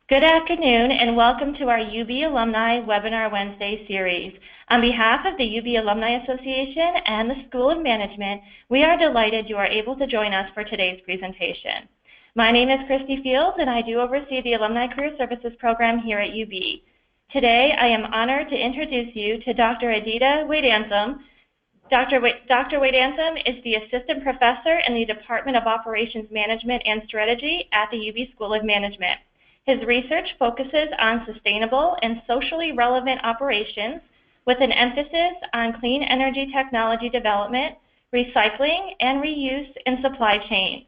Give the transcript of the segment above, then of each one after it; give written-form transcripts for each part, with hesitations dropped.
Good afternoon and welcome to our UB Alumni Webinar Wednesday series. On behalf of the UB Alumni Association and the School of Management, we are delighted you are able to join us for today's presentation. My name is Christy Fields and I do oversee the Alumni Career Services program here at UB. Today I am honored to introduce you to Dr. Aditya Vedantam. Dr. Vedantam is the Assistant Professor in the Department of Operations Management and Strategy at the UB School of Management. His research focuses on sustainable and socially relevant operations with an emphasis on clean energy technology development, recycling, and reuse in supply chains.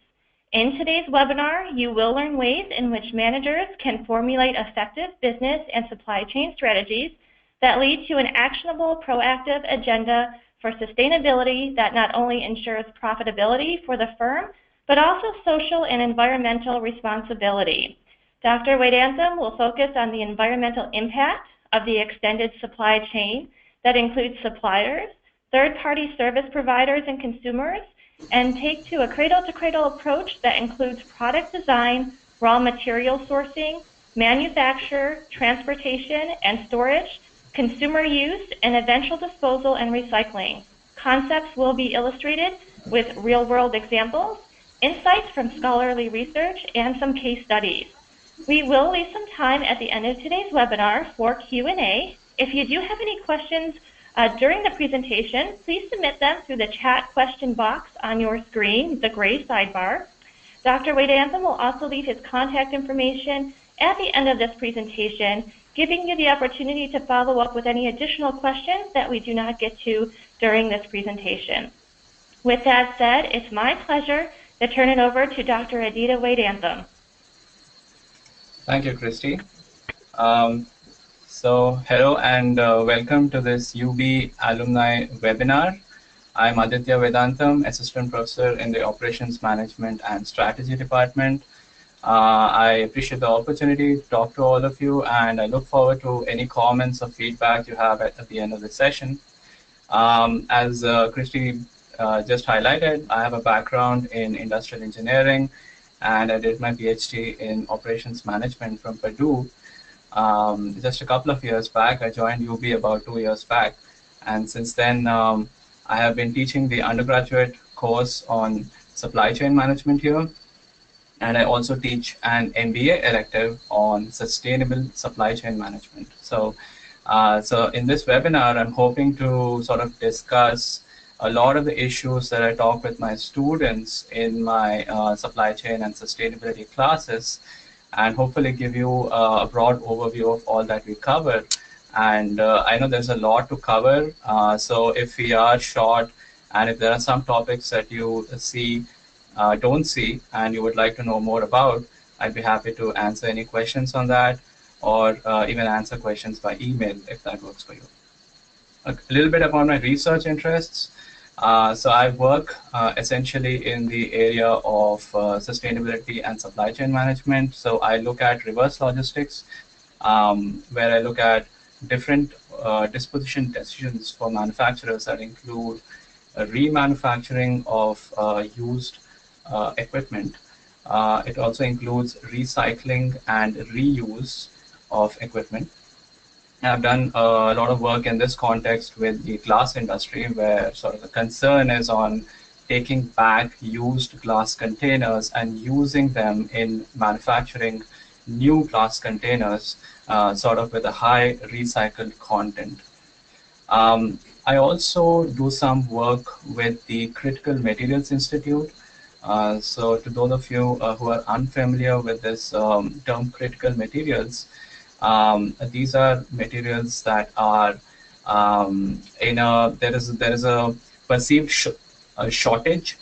In today's webinar, you will learn ways in which managers can formulate effective business and supply chain strategies that lead to an actionable, proactive agenda for sustainability that not only ensures profitability for the firm, but also social and environmental responsibility. Dr. Vedantam will focus on the environmental impact of the extended supply chain that includes suppliers, third-party service providers and consumers, and take to a cradle-to-cradle approach that includes product design, raw material sourcing, manufacture, transportation and storage, consumer use, and eventual disposal and recycling. Concepts will be illustrated with real-world examples, insights from scholarly research, and some case studies. We will leave some time at the end of today's webinar for Q&A. If you do have any questions during the presentation, please submit them through the chat question box on your screen, the gray sidebar. Dr. Vedantam will also leave his contact information at the end of this presentation, giving you the opportunity to follow up with any additional questions that we do not get to during this presentation. With that said, it's my pleasure to turn it over to Dr. Aditya Vedantam. Thank you, Christy. Hello and welcome to this UB Alumni webinar. I'm Aditya Vedantam, Assistant Professor in the Operations Management and Strategy Department. I appreciate the opportunity to talk to all of you, and I look forward to any comments or feedback you have at the end of the session. As Christy just highlighted, I have a background in industrial engineering, and I did my PhD in operations management from Purdue. Just a couple of years back, I joined UB about 2 years back, and since then I have been teaching the undergraduate course on supply chain management here, and I also teach an MBA elective on sustainable supply chain management. So in this webinar, I'm hoping to sort of discuss a lot of the issues that I talk with my students in my supply chain and sustainability classes, and hopefully give you a broad overview of all that we cover. And I know there's a lot to cover, so if we are short and if there are some topics that you don't see and you would like to know more about, I'd be happy to answer any questions on that, or even answer questions by email if that works for you. A little bit about my research interests. So I work essentially in the area of sustainability and supply chain management. So I look at reverse logistics, where I look at different disposition decisions for manufacturers that include remanufacturing of used equipment. It also includes recycling and reuse of equipment. I've done a lot of work in this context with the glass industry, where sort of the concern is on taking back used glass containers and using them in manufacturing new glass containers, sort of with a high recycled content. I also do some work with the Critical Materials Institute. So to those of you who are unfamiliar with this term critical materials, these are materials that are there is a perceived shortage,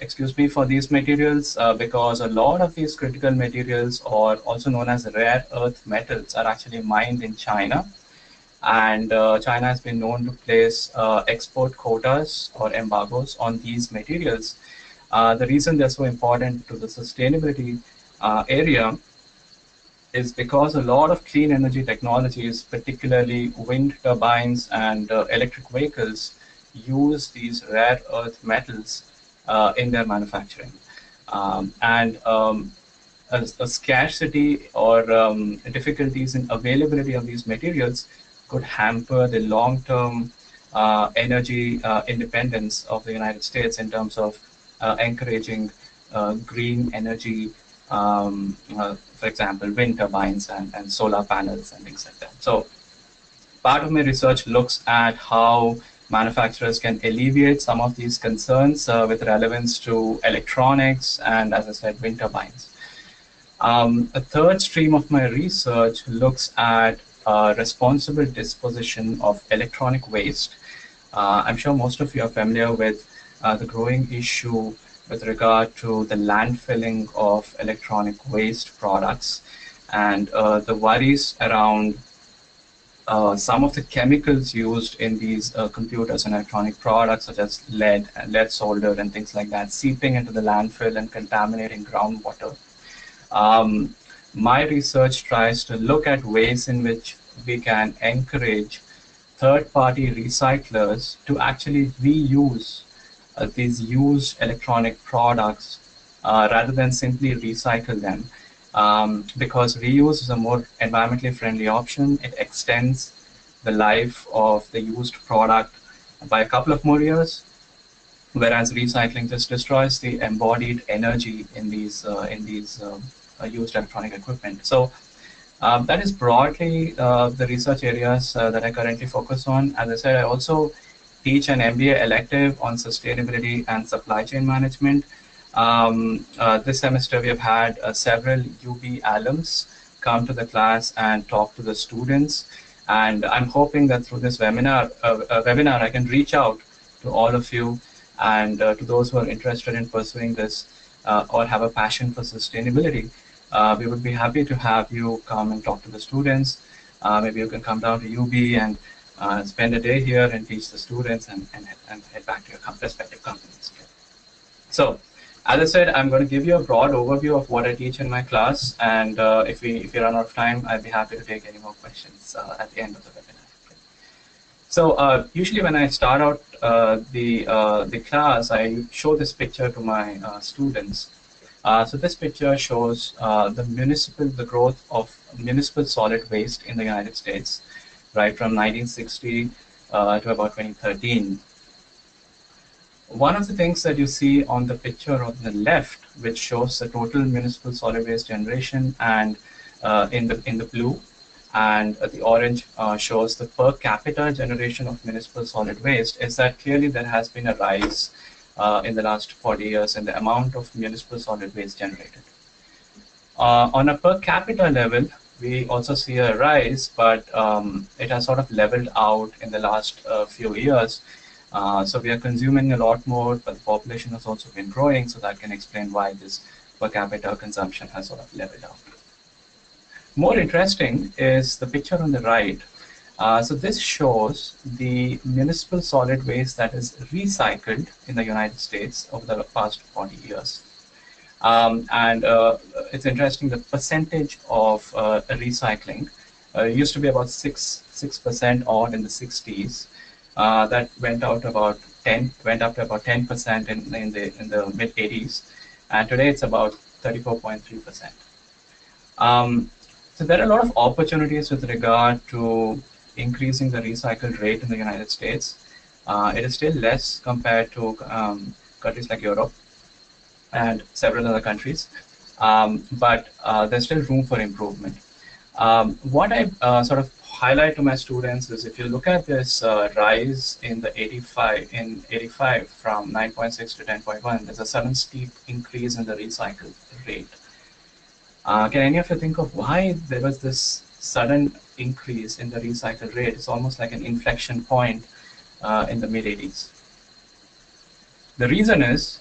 for these materials because a lot of these critical materials, or also known as rare earth metals, are actually mined in China, and China has been known to place export quotas or embargoes on these materials. The reason they're so important to the sustainability area is because a lot of clean energy technologies, particularly wind turbines and electric vehicles, use these rare earth metals in their manufacturing. a scarcity or difficulties in availability of these materials could hamper the long-term energy independence of the United States in terms of encouraging green energy, for example, wind turbines and solar panels and things like that. So part of my research looks at how manufacturers can alleviate some of these concerns with relevance to electronics and, as I said, wind turbines. A third stream of my research looks at responsible disposition of electronic waste. I'm sure most of you are familiar with the growing issue with regard to the landfilling of electronic waste products and the worries around some of the chemicals used in these computers and electronic products, such as lead solder and things like that, seeping into the landfill and contaminating groundwater. My research tries to look at ways in which we can encourage third-party recyclers to actually reuse these used electronic products rather than simply recycle them. Because reuse is a more environmentally friendly option. It extends the life of the used product by a couple of more years, whereas recycling just destroys the embodied energy in these used electronic equipment. So that is broadly the research areas that I currently focus on. As I said, I also teach an MBA elective on sustainability and supply chain management. This semester, we have had several UB alums come to the class and talk to the students. And I'm hoping that through this webinar, I can reach out to all of you and to those who are interested in pursuing this or have a passion for sustainability. We would be happy to have you come and talk to the students. Maybe you can come down to UB and spend a day here and teach the students and head back to your respective companies. So, as I said, I'm going to give you a broad overview of what I teach in my class, and if we run out of time, I'd be happy to take any more questions at the end of the webinar. So usually when I start out the class, I show this picture to my students. So this picture shows the growth of municipal solid waste in the United States, right from 1960 to about 2013. One of the things that you see on the picture on the left, which shows the total municipal solid waste generation, and in the blue, and the orange shows the per capita generation of municipal solid waste, is that clearly there has been a rise in the last 40 years in the amount of municipal solid waste generated. On a per capita level, we also see a rise, but it has sort of leveled out in the last few years. So we are consuming a lot more, but the population has also been growing, so that can explain why this per capita consumption has sort of leveled out. More interesting is the picture on the right. So this shows the municipal solid waste that is recycled in the United States over the past 40 years. It's interesting, the percentage of recycling used to be about 6% odd in the 60s. That went up to about 10% in the mid 80s, and today it's about 34.3%. So there are a lot of opportunities with regard to increasing the recycle rate in the United States. It is still less compared to countries like Europe and several other countries, but there's still room for improvement. What I sort of highlight to my students is, if you look at this rise in the 85 from 9.6 to 10.1, there's a sudden steep increase in the recycle rate. Can any of you think of why there was this sudden increase in the recycle rate? It's almost like an inflection point in the mid 80s. The reason is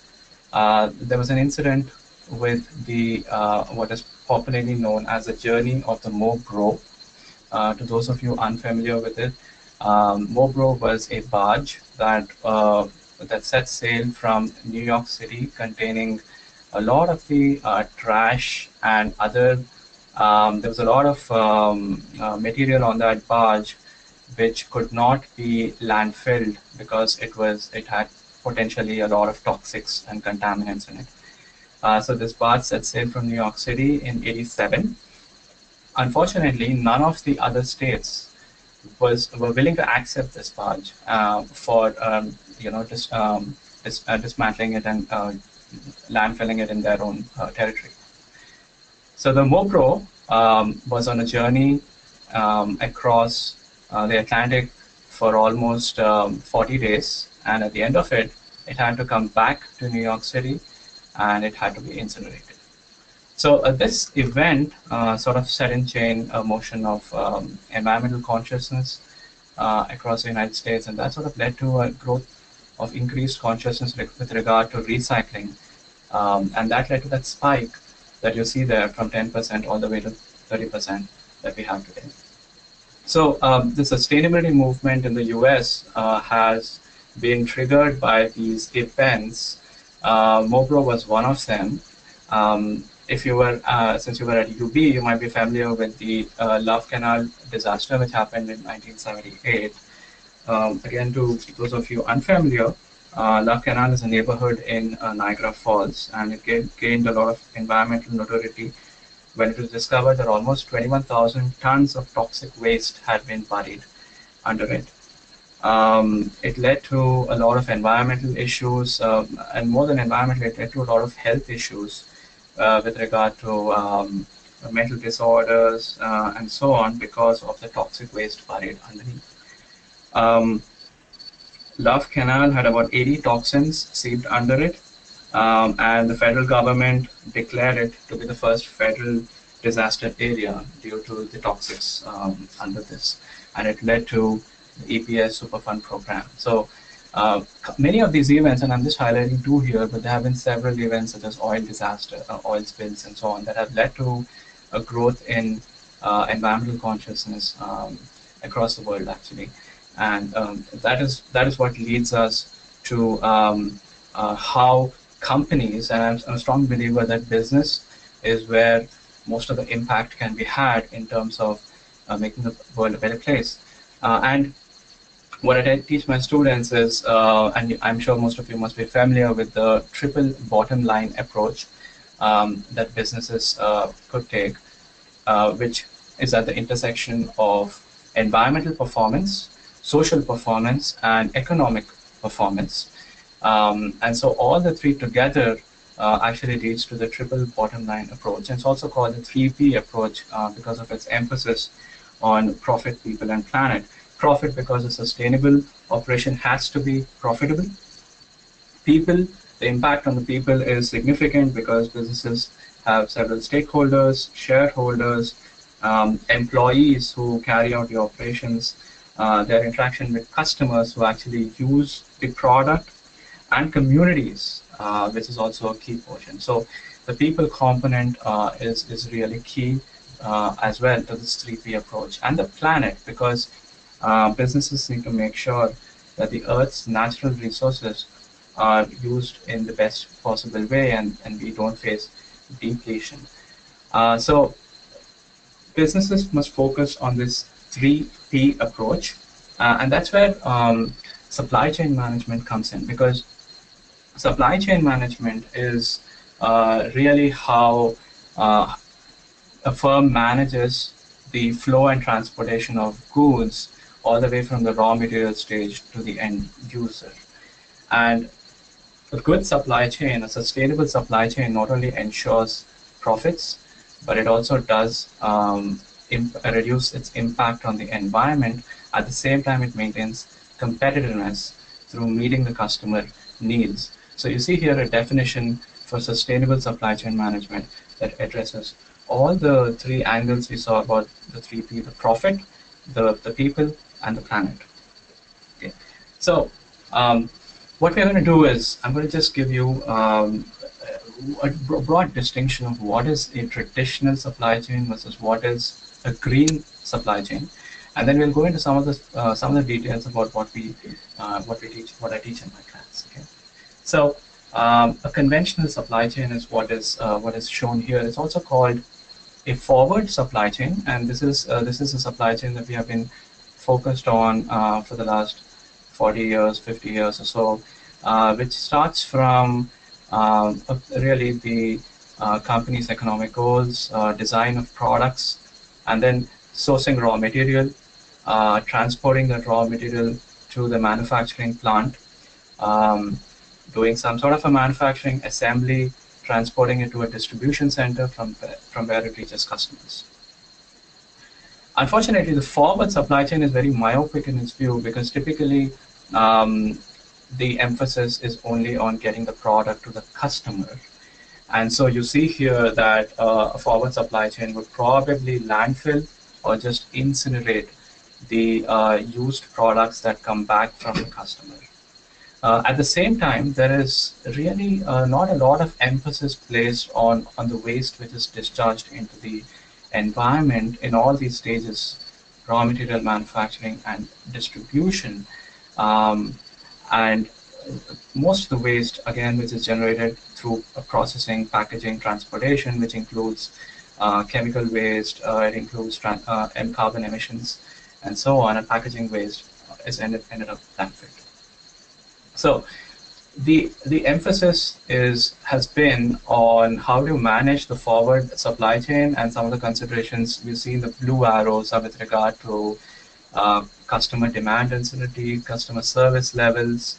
there was an incident with the what is popularly known as the journey of the Mobro. To those of you unfamiliar with it, Mobro was a barge that set sail from New York City, containing a lot of the trash and other. There was a lot of material on that barge which could not be landfilled because it had potentially a lot of toxics and contaminants in it. So this barge set sail from New York City in '87. Unfortunately, none of the other states were willing to accept this barge for dismantling it and landfilling it in their own territory. So the Mopro was on a journey across the Atlantic for almost 40 days, and at the end of it, it had to come back to New York City, and it had to be incinerated. So this event sort of set in chain a motion of environmental consciousness across the United States, and that sort of led to a growth of increased consciousness with regard to recycling, and that led to that spike that you see there from 10% all the way to 30% that we have today. So the sustainability movement in the US has been triggered by these events. Mopro was one of them. If you were, since you were at UB, you might be familiar with the Love Canal disaster, which happened in 1978. Again, to those of you unfamiliar, Love Canal is a neighborhood in Niagara Falls, and it gained a lot of environmental notoriety when it was discovered that almost 21,000 tons of toxic waste had been buried under it. It led to a lot of environmental issues, and more than environmental, it led to a lot of health issues with regard to mental disorders and so on because of the toxic waste buried underneath. Love Canal had about 80 toxins seeped under it, and the federal government declared it to be the first federal disaster area due to the toxics under this, and it led to the EPS Superfund program. So many of these events, and I'm just highlighting two here, but there have been several events such as oil disaster, oil spills, and so on that have led to a growth in environmental consciousness across the world, actually. And that is what leads us to how companies, and I'm a strong believer that business is where most of the impact can be had in terms of making the world a better place. And what I teach my students is, and I'm sure most of you must be familiar with the triple bottom line approach that businesses could take, which is at the intersection of environmental performance, social performance, and economic performance. And so all the three together actually leads to the triple bottom line approach. And it's also called the 3P approach because of its emphasis on profit, people, and planet. Profit because a sustainable operation has to be profitable. People, the impact on the people is significant because businesses have several stakeholders, shareholders, employees who carry out the operations, their interaction with customers who actually use the product, and communities, which is also a key portion. So the people component is really key as well to this 3P approach. And the planet, because businesses need to make sure that the Earth's natural resources are used in the best possible way, and we don't face depletion. So businesses must focus on this 3P approach, and that's where supply chain management comes in, because supply chain management is really how a firm manages the flow and transportation of goods all the way from the raw material stage to the end user. And a good supply chain, a sustainable supply chain, not only ensures profits, but it also does reduce its impact on the environment. At the same time, it maintains competitiveness through meeting the customer needs. So you see here a definition for sustainable supply chain management that addresses all the three angles we saw about the 3P: the profit, the people, and the planet. Okay. So what we're going to do is I'm going to just give you a broad distinction of what is a traditional supply chain versus what is a green supply chain, and then we'll go into some of the details about what I teach in my class. Okay. So a conventional supply chain is what is shown here. It's also called a forward supply chain, and this is a supply chain that we have been focused on for the last 40 years, 50 years or so, which starts from really the company's economic goals, design of products, and then sourcing raw material, transporting that raw material to the manufacturing plant, um, doing some sort of a manufacturing assembly, transporting it to a distribution center from where it reaches customers. Unfortunately, the forward supply chain is very myopic in its view because typically the emphasis is only on getting the product to the customer. And so you see here that a forward supply chain would probably landfill or just incinerate the used products that come back from the customer. At the same time, there is really not a lot of emphasis placed on the waste which is discharged into the environment in all these stages, raw material manufacturing and distribution. And most of the waste, again, which is generated through processing, packaging, transportation, which includes chemical waste, it includes carbon emissions, and so on, and packaging waste is ended up landfilled. So the emphasis has been on how to manage the forward supply chain, and some of the considerations you see in the blue arrows are with regard to customer demand density, customer service levels,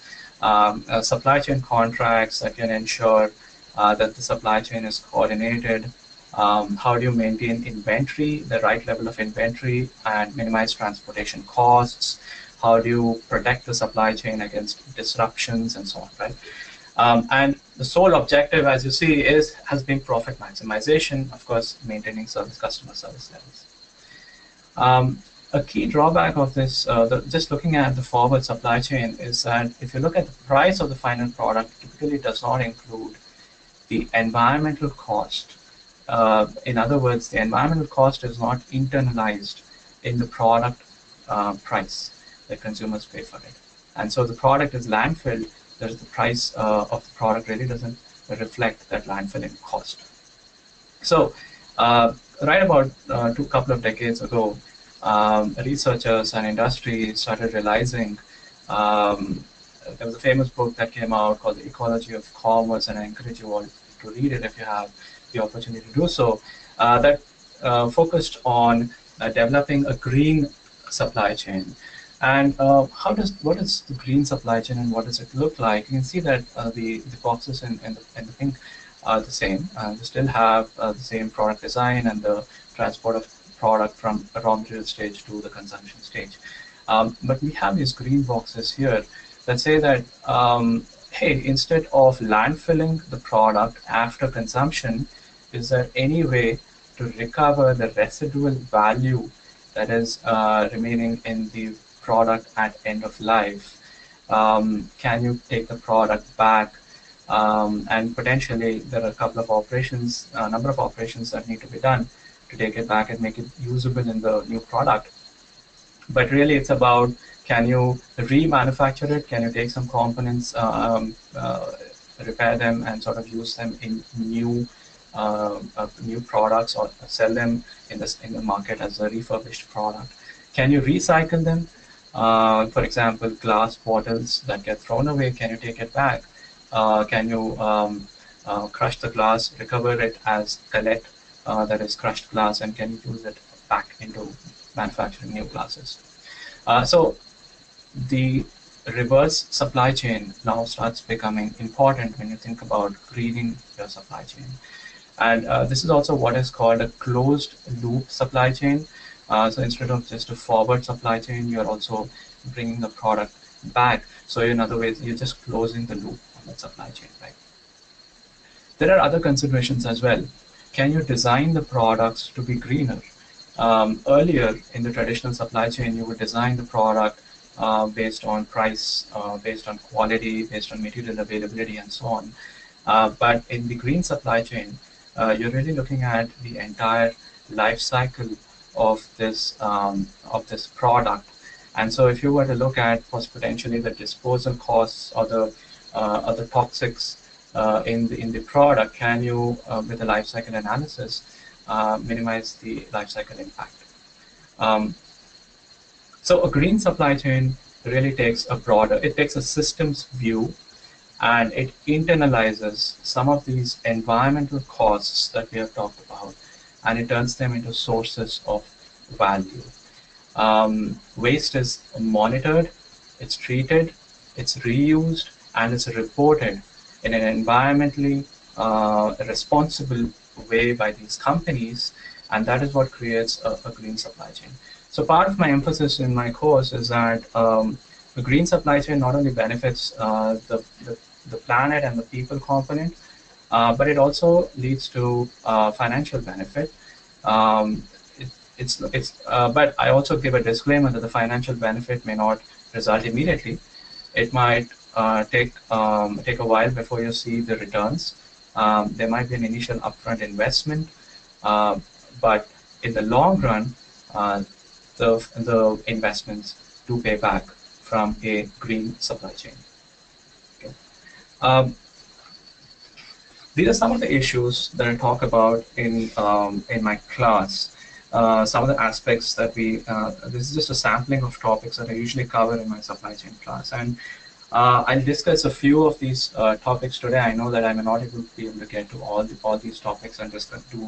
supply chain contracts that can ensure that the supply chain is coordinated. How do you maintain inventory, the right level of inventory, and minimize transportation costs? How do you protect the supply chain against disruptions and so on, right? And the sole objective, as you see, has been profit maximization, of course, maintaining customer service levels. A key drawback of this, just looking at the forward supply chain, is that if you look at the price of the final product, typically does not include the environmental cost. In other words, the environmental cost is not internalized in the product price that consumers pay for it. And so the product is landfilled, the price of the product really doesn't reflect that landfilling cost. So right about a couple of decades ago, researchers and industry started realizing there was a famous book that came out called The Ecology of Commerce, and I encourage you all to read it if you have the opportunity to do so, that focused on developing a green supply chain. And what is the green supply chain and what does it look like? You can see that the boxes in the pink are the same. They still have the same product design and the transport of product from a raw material stage to the consumption stage. But we have these green boxes here that say that, hey, instead of landfilling the product after consumption, is there any way to recover the residual value that is remaining in the product at end of life? Can you take the product back? And potentially there are a couple of operations, a number of operations that need to be done to take it back and make it usable in the new product. But really it's about, can you remanufacture it? Can you take some components, repair them and sort of use them in new products, or sell them in the market as a refurbished product? Can you recycle them? For example, glass bottles that get thrown away, can you take it back? Can you crush the glass, recover it as pellet, that is crushed glass, and can you use it back into manufacturing new glasses? So the reverse supply chain now starts becoming important when you think about greening your supply chain. And this is also what is called a closed loop supply chain. So instead of just a forward supply chain, you're also bringing the product back. So in other ways, you're just closing the loop on that supply chain, right? There are other considerations as well. Can you design the products to be greener? Earlier in the traditional supply chain, you would design the product based on price, based on quality, based on material availability, and so on. But in the green supply chain, you're really looking at the entire life cycle of this product. And so if you were to look at potentially the disposal costs or the other toxics in the product, can you, with a life cycle analysis, minimize the life cycle impact? So a green supply chain really takes a systems view and it internalizes some of these environmental costs that we have talked about, and it turns them into sources of value. Waste is monitored, it's treated, it's reused, and it's reported in an environmentally responsible way by these companies, and that is what creates a green supply chain. So part of my emphasis in my course is that the green supply chain not only benefits the planet and the people component, but it also leads to financial benefit. Um, but I also give a disclaimer that the financial benefit may not result immediately. It might take a while before you see the returns. There might be an initial upfront investment, but in the long run, the investments do pay back from a green supply chain. Okay. These are some of the issues that I talk about in my class. Some of the aspects that this is just a sampling of topics that I usually cover in my supply chain class, and I'll discuss a few of these topics today. I know that I may not be able to get to all these topics and just do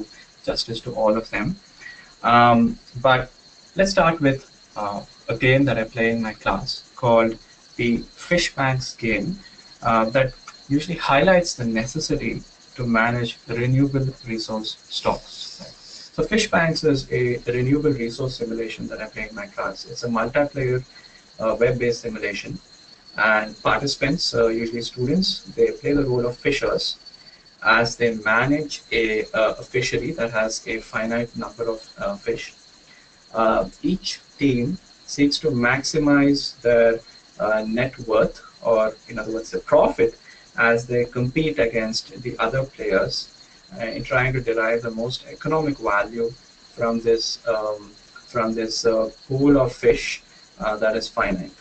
justice to all of them. But let's start with a game that I play in my class called the Fish Banks game that usually highlights the necessity to manage renewable resource stocks. Right? So Fish Banks is a renewable resource simulation that I play in my class. It's a multiplayer web-based simulation, and participants, usually students, they play the role of fishers as they manage a fishery that has a finite number of fish. Each team seeks to maximize their net worth, or in other words, the profit, as they compete against the other players in trying to derive the most economic value from this pool of fish that is finite.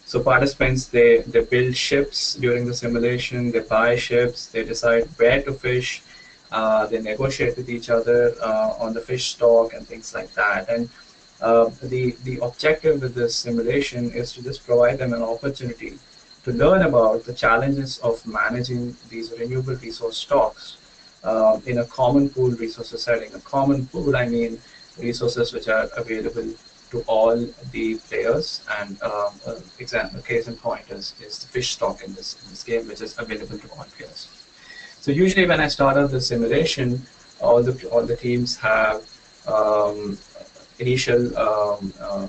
So participants, they build ships during the simulation, they buy ships, they decide where to fish, they negotiate with each other on the fish stock and things like that. And the objective with this simulation is to just provide them an opportunity to learn about the challenges of managing these renewable resource stocks in a common pool resources setting. A common pool, I mean resources which are available to all the players, and case in point is the fish stock in this game, which is available to all players. So usually when I start out the simulation, all the teams have initial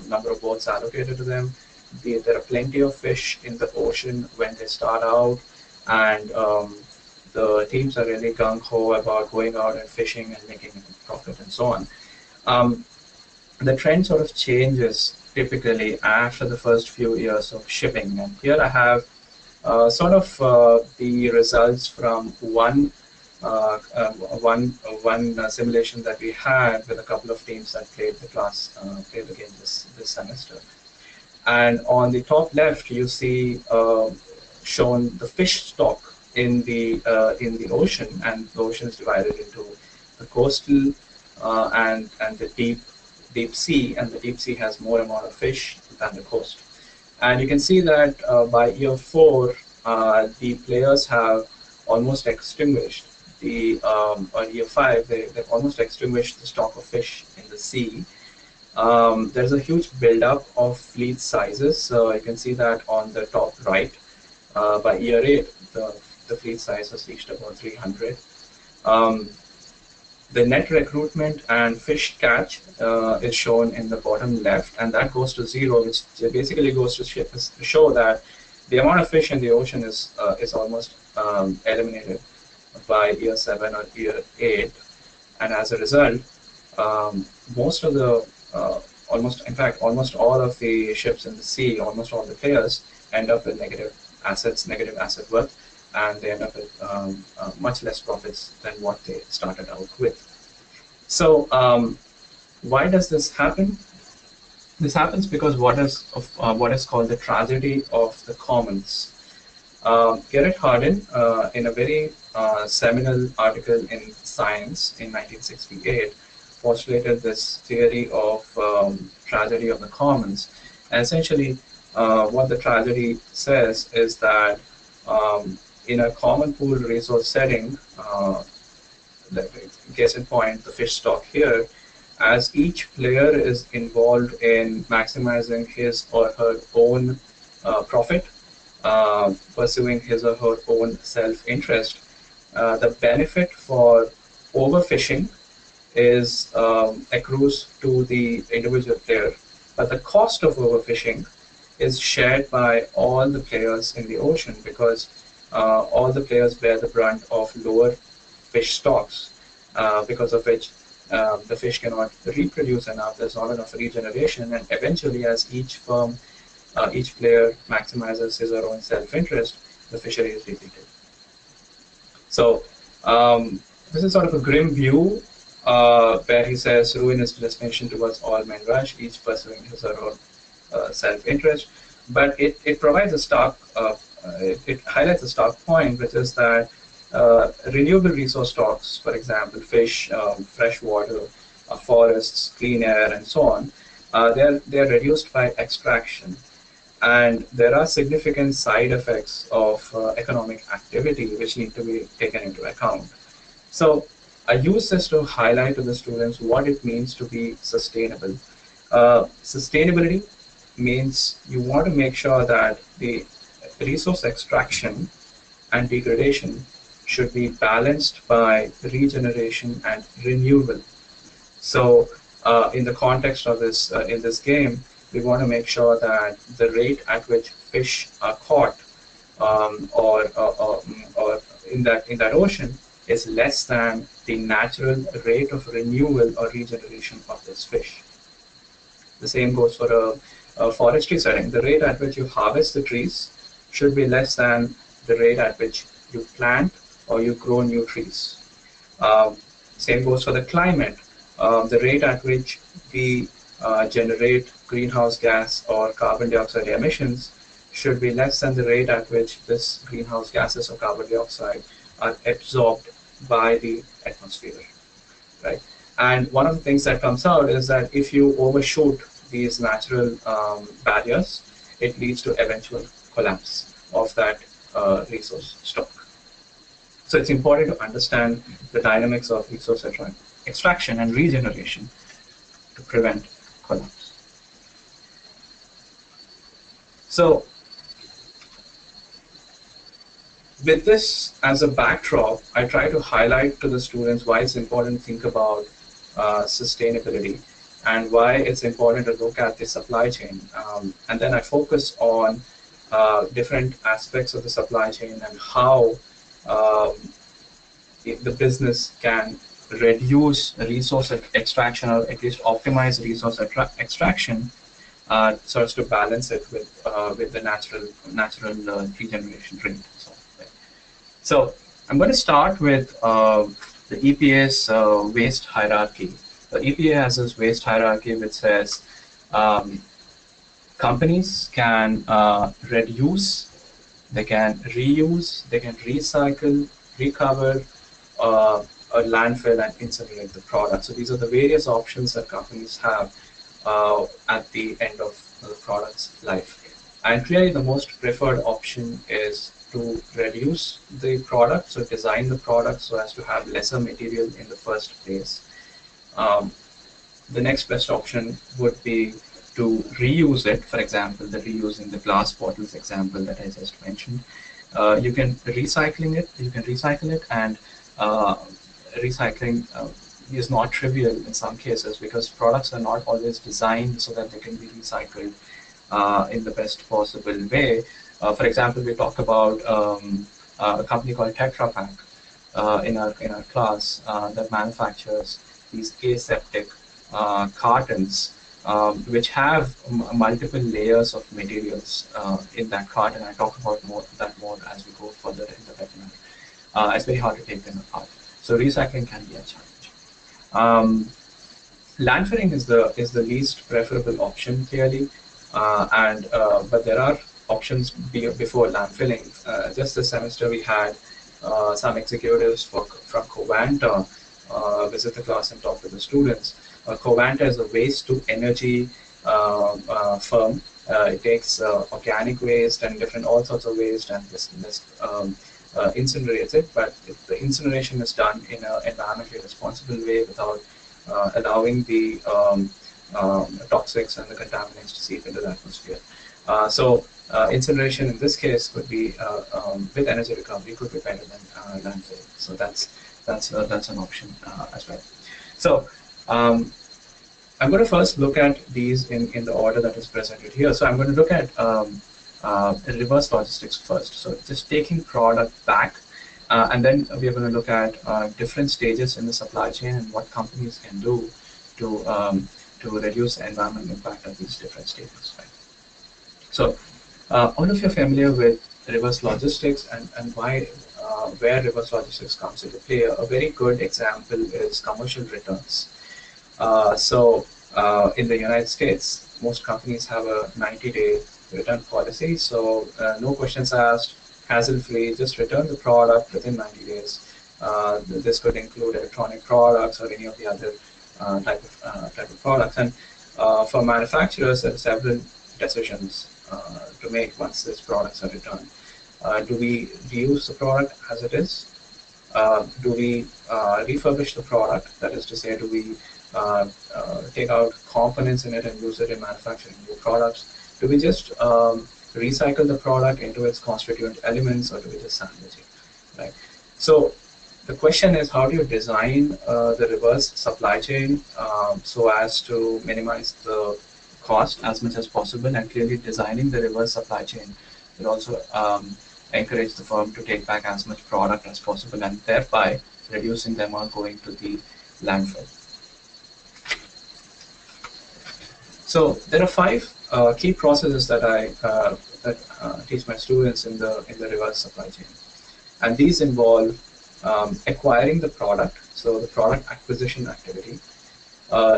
number of boats allocated to them. There are plenty of fish in the ocean when they start out, and the teams are really gung-ho about going out and fishing and making a profit and so on. The trend sort of changes typically after the first few years of shipping, and here I have the results from one simulation that we had with a couple of teams that played the game this semester. And on the top left, you see shown the fish stock in the ocean, and the ocean is divided into the coastal and the deep sea, and the deep sea has more amount of fish than the coast. And you can see that by year 4, the players have almost extinguished or year 5, they've almost extinguished the stock of fish in the sea. There's a huge buildup of fleet sizes. So you can see that on the top right. By year 8, the fleet size has reached about 300. The net recruitment and fish catch is shown in the bottom left, and that goes to 0, which basically goes to show that the amount of fish in the ocean is almost eliminated by year 7 or year 8, and as a result, most of the almost all of the ships in the sea, almost all the players end up with negative asset worth, and they end up with much less profits than what they started out with. So why does this happen? This happens because what is called the tragedy of the commons. Garrett Hardin, in a very seminal article in Science in 1968, postulated this theory of tragedy of the commons. And essentially, what the tragedy says is that in a common pool resource setting, case in point, the fish stock here, as each player is involved in maximizing his or her own profit, pursuing his or her own self-interest, the benefit for overfishing is accrues to the individual player, but the cost of overfishing is shared by all the players in the ocean because all the players bear the brunt of lower fish stocks, because of which the fish cannot reproduce enough, there's not enough regeneration, and eventually as each player maximizes his or her own self-interest, the fishery is depleted. So this is sort of a grim view where he says ruin is the destination towards all men rush, each pursuing his or her own self-interest. But it provides a stark, it highlights a stark point, which is that renewable resource stocks, for example, fish, fresh water, forests, clean air, and so on, they're reduced by extraction. And there are significant side effects of economic activity which need to be taken into account. So I use this to highlight to the students what it means to be sustainable. Sustainability means you want to make sure that the resource extraction and degradation should be balanced by regeneration and renewal. So in the context of this, in this game, we want to make sure that the rate at which fish are caught or in that ocean is less than the natural rate of renewal or regeneration of this fish. The same goes for a forestry setting. The rate at which you harvest the trees should be less than the rate at which you plant or you grow new trees. Same goes for the climate. The rate at which we generate greenhouse gas or carbon dioxide emissions should be less than the rate at which this greenhouse gases or carbon dioxide are absorbed by the atmosphere, right? And one of the things that comes out is that if you overshoot these natural barriers, it leads to eventual collapse of that resource stock. So it's important to understand the dynamics of resource extraction and regeneration to prevent collapse. So with this as a backdrop, I try to highlight to the students why it's important to think about sustainability and why it's important to look at the supply chain. And then I focus on different aspects of the supply chain and how the business can reduce resource extraction or at least optimize resource extraction so as to balance it with the natural regeneration rate. So I'm going to start with the EPA's waste hierarchy. The EPA has this waste hierarchy which says companies can reduce, they can reuse, they can recycle, recover, or landfill and incinerate the product. So these are the various options that companies have at the end of the product's life. And clearly the most preferred option is to reduce the product, so design the product so as to have lesser material in the first place. The next best option would be to reuse it. For example, the reusing the glass bottles example that I just mentioned. You can recycle it, and recycling is not trivial in some cases because products are not always designed so that they can be recycled in the best possible way. For example, we talked about a company called Tetra Pak in our class that manufactures these aseptic cartons which have multiple layers of materials in that carton. I talk about that more as we go further in the webinar. It's very hard to take them apart. So recycling can be a challenge. Landfilling is the least preferable option clearly, but there are options before landfilling. Just this semester we had some executives from Covanta visit the class and talk to the students. Covanta is a waste to energy firm it takes organic waste and different all sorts of waste and this incinerates it. But if the incineration is done in an environmentally responsible way without allowing the toxics and the contaminants to seep into the atmosphere. Incineration in this case could be with energy recovery could be better than landfill. So that's an option as well. So I'm going to first look at these in the order that is presented here. So I'm going to look at reverse logistics first. So just taking product back, and then we are going to look at different stages in the supply chain and what companies can do to reduce the environmental impact of these different stages. Right? So all of you are familiar with reverse logistics and why where reverse logistics comes into play. A very good example is commercial returns. In the United States, most companies have a 90-day return policy. So no questions asked, hassle-free, just return the product within 90 days. This could include electronic products or any of the other type of products. And for manufacturers, there are several decisions to make once these products are returned. Do we reuse the product as it is? Do we refurbish the product? That is to say, do we take out components in it and use it in manufacturing new products? Do we just recycle the product into its constituent elements, or do we just salvage it? Right. So the question is, how do you design the reverse supply chain so as to minimize the cost as much as possible? And clearly, designing the reverse supply chain will also encourage the firm to take back as much product as possible, and thereby reducing them or going to the landfill. So there are 5 key processes that I teach my students in the reverse supply chain, and these involve acquiring the product, so the product acquisition activity,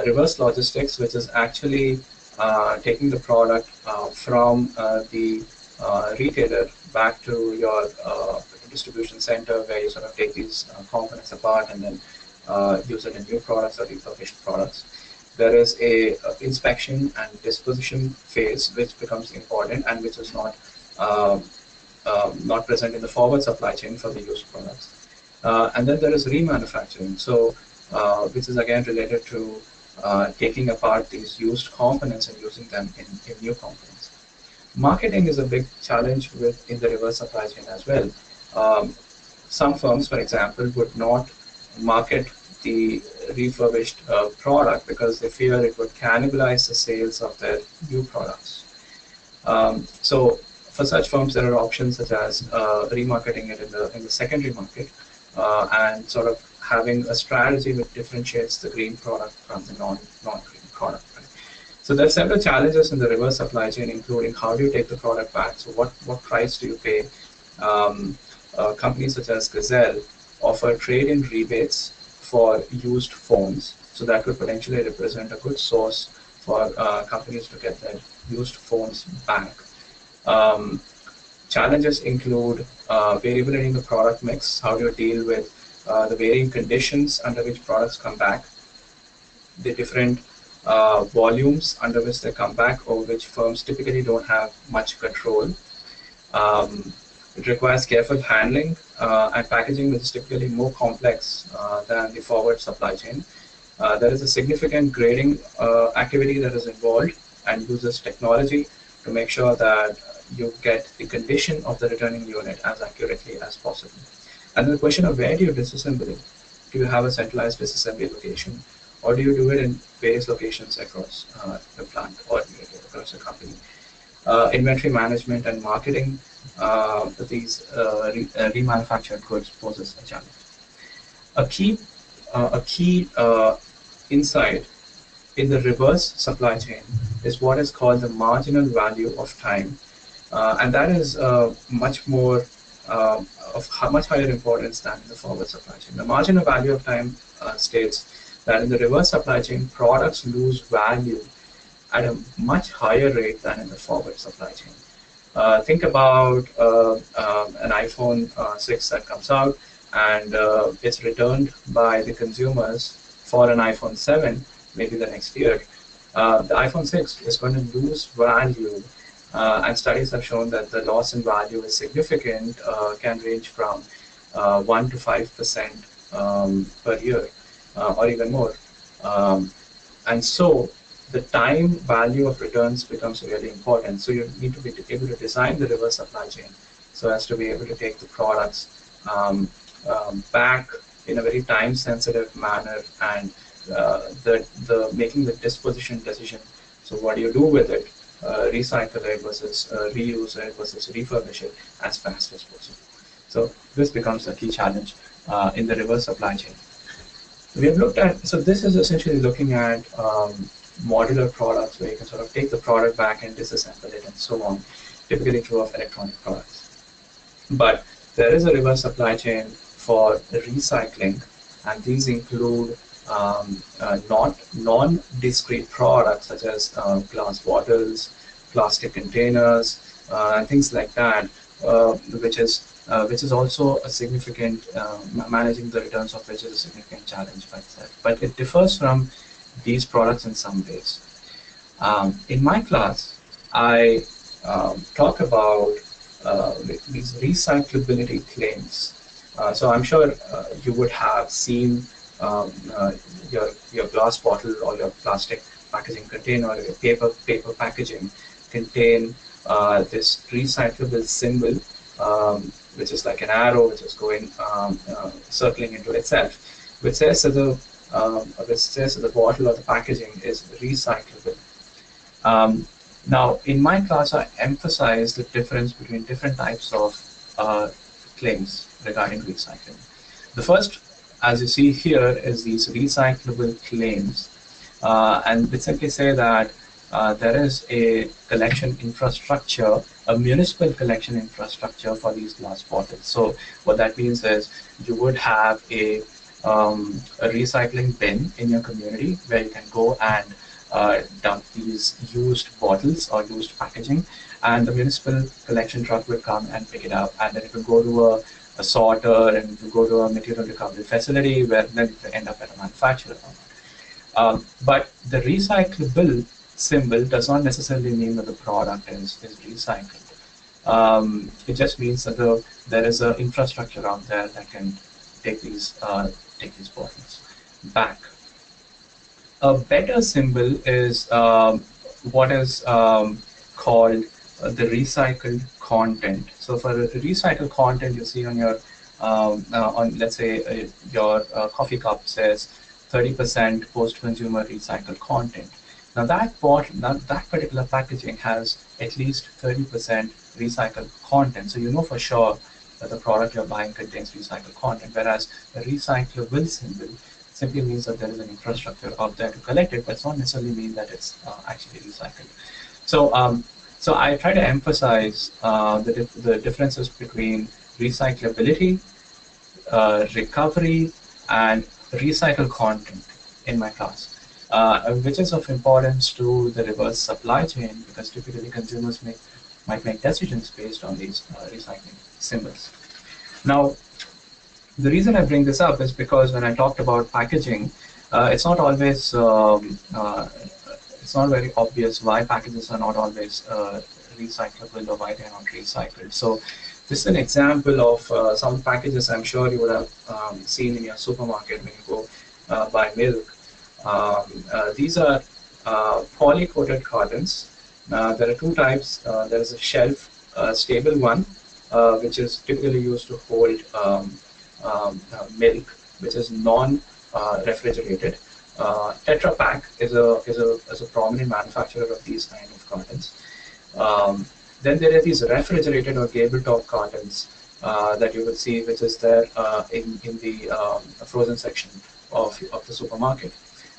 reverse logistics, which is actually taking the product from the retailer back to your distribution center, where you sort of take these components apart and then use it in new products or refurbished products. There is a inspection and disposition phase, which becomes important and which is not present in the forward supply chain for the used products. And then there is remanufacturing, so which is again related to taking apart these used components and using them in new components. Marketing is a big challenge in the reverse supply chain as well. Some firms, for example, would not market the refurbished product because they fear it would cannibalize the sales of their new products. So for such firms, there are options such as remarketing it in the secondary market and sort of having a strategy which differentiates the green product from the non-green product. Right? So there are several challenges in the reverse supply chain, including how do you take the product back? So what price do you pay? Companies such as Gazelle offer trade-in rebates for used phones, so that could potentially represent a good source for companies to get their used phones back. Challenges include variability in the product mix. How do you deal with the varying conditions under which products come back, the different volumes under which they come back, over which firms typically don't have much control. It requires careful handling and packaging, which is typically more complex than the forward supply chain. There is a significant grading activity that is involved and uses technology to make sure that you get the condition of the returning unit as accurately as possible. And the question of where do you disassemble it? Do you have a centralized disassembly location, or do you do it in various locations across the plant or across the company? Inventory management and marketing these remanufactured goods poses a challenge. A key insight in the reverse supply chain is what is called the marginal value of time, and that is much more of much higher importance than in the forward supply chain. The marginal value of time states that in the reverse supply chain, products lose value at a much higher rate than in the forward supply chain. Think about an iPhone 6 that comes out and it's returned by the consumers for an iPhone 7, maybe the next year. the iPhone 6 is going to lose value, and studies have shown that the loss in value is significant, can range from 1 to 5% per year, or even more. Um, and so the time value of returns becomes really important. So you need to be able to design the reverse supply chain so as to be able to take the products back in a very time-sensitive manner, and the making the disposition decision. So what do you do with it? Recycle it versus reuse it versus refurbish it as fast as possible. So this becomes a key challenge in the reverse supply chain. We have looked at, so this is essentially looking at modular products where you can sort of take the product back and disassemble it and so on, typically true of electronic products. But there is a reverse supply chain for recycling, and these include not non-discrete products such as glass bottles, plastic containers, and things like that, which is also a significant, managing the returns of which is a significant challenge by itself. But it differs from these products in some ways. In my class, I talk about these recyclability claims. So I'm sure you would have seen your glass bottle or your plastic packaging container or your paper packaging contain this recyclable symbol, which is like an arrow which is going circling into itself, which says that the bottle or the packaging is recyclable. Now, in my class, I emphasize the difference between different types of claims regarding recycling. The first, as you see here, is these recyclable claims, and they simply say that there is a collection infrastructure, a municipal collection infrastructure for these glass bottles. So what that means is you would have a recycling bin in your community where you can go and dump these used bottles or used packaging, and the municipal collection truck will come and pick it up, and then it will go to a sorter, and it will go to a material recovery facility where then it will end up at a manufacturer. But the recyclable symbol does not necessarily mean that the product is recycled. It just means that there is an infrastructure out there that can take these bottles back. A better symbol is what is called the recycled content. So for the recycled content, you see on your on, let's say, your coffee cup says 30% post-consumer recycled content. Now that particular packaging has at least 30% recycled content, so you know for sure that the product you're buying contains recycled content. Whereas the recyclable symbol simply means that there is an infrastructure out there to collect it, but it does not necessarily mean that it's actually recycled. So, so I try to emphasize the differences between recyclability, recovery, and recycled content in my class, which is of importance to the reverse supply chain, because typically consumers might make decisions based on these recycling symbols. Now, the reason I bring this up is because when I talked about packaging, it's not always it's not very obvious why packages are not always recyclable or why they're not recycled. So this is an example of some packages I'm sure you would have seen in your supermarket when you go buy milk. These are poly-coated cartons. There are two types. There is a shelf stable one, which is typically used to hold milk, which is non-refrigerated. Tetra Pak is a prominent manufacturer of these kind of cartons. Then there are these refrigerated or gable-top cartons that you will see, which is there in the frozen section of the supermarket.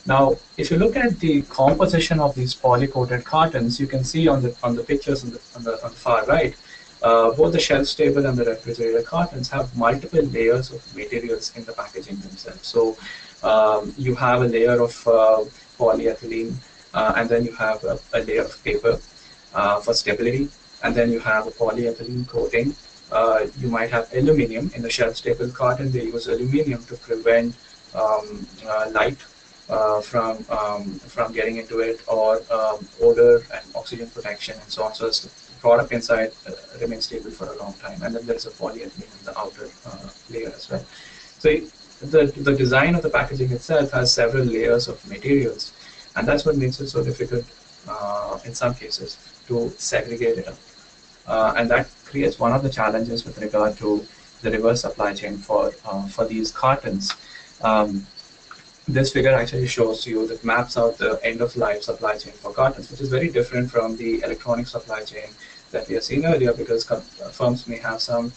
Now, if you look at the composition of these poly-coated cartons, you can see on the pictures on the far right, both the shelf-stable and the refrigerated cartons have multiple layers of materials in the packaging themselves. So you have a layer of polyethylene, and then you have a layer of paper for stability, and then you have a polyethylene coating. You might have aluminum in the shelf-stable carton. They use aluminum to prevent light from getting into it, or odor and oxygen protection and so on. So the product inside remains stable for a long time. And then there is a polyethylene in the outer layer as well. So the design of the packaging itself has several layers of materials, and that's what makes it so difficult in some cases to segregate it up. And that creates one of the challenges with regard to the reverse supply chain for these cartons. This figure actually shows you that maps out the end-of-life supply chain for cartons, which is very different from the electronic supply chain that we have seen earlier, because firms may have some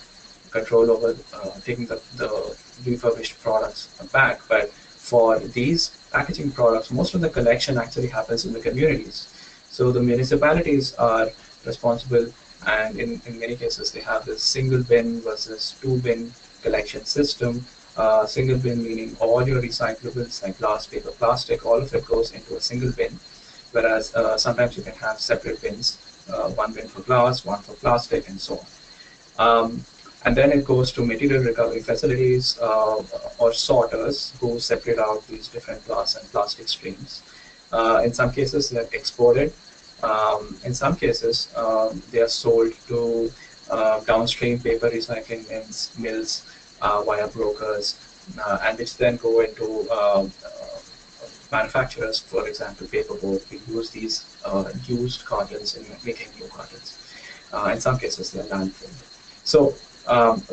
control over taking the refurbished products back. But for these packaging products, most of the collection actually happens in the communities. So the municipalities are responsible, and in many cases they have this single bin versus two bin collection system. Single bin meaning all your recyclables like glass, paper, plastic, all of it goes into a single bin, whereas sometimes you can have separate bins, one bin for glass, one for plastic, and so on. And then it goes to material recovery facilities or sorters who separate out these different glass and plastic streams. In some cases, they're exported. In some cases, they are sold to downstream paper recycling mills via brokers, and which then go into manufacturers. For example, paperboard. We use these used cartons in making new cartons. In some cases, they are landfilled. So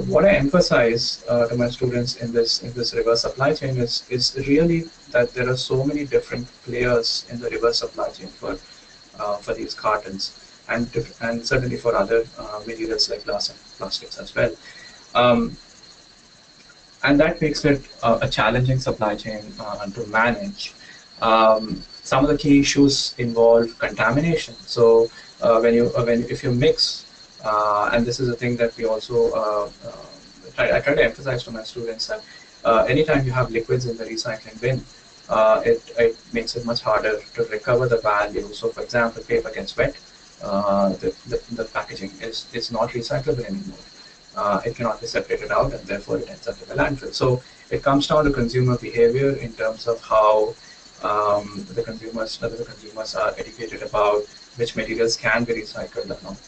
what I emphasize to my students in this reverse supply chain is really that there are so many different players in the reverse supply chain for these cartons, and certainly for other materials like glass and plastics as well. And that makes it a challenging supply chain to manage. Some of the key issues involve contamination. So if you mix, and this is a thing that we also I try to emphasize to my students, that anytime you have liquids in the recycling bin, it makes it much harder to recover the value. So, for example, paper gets wet, the packaging is not recyclable anymore. It cannot be separated out, and therefore it ends up in the landfill. So it comes down to consumer behavior in terms of how whether the consumers are educated about which materials can be recycled or not.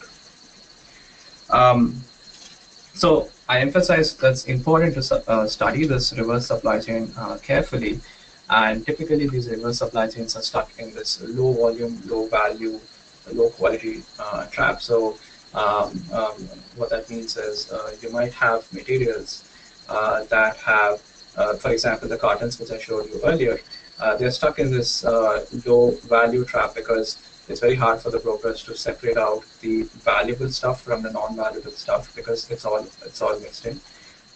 So I emphasize that it's important to study this reverse supply chain carefully, and typically these reverse supply chains are stuck in this low volume, low value, low quality trap. So what that means is you might have materials that have, for example, the cartons which I showed you earlier, they're stuck in this low value trap because it's very hard for the brokers to separate out the valuable stuff from the non-valuable stuff, because it's all mixed in.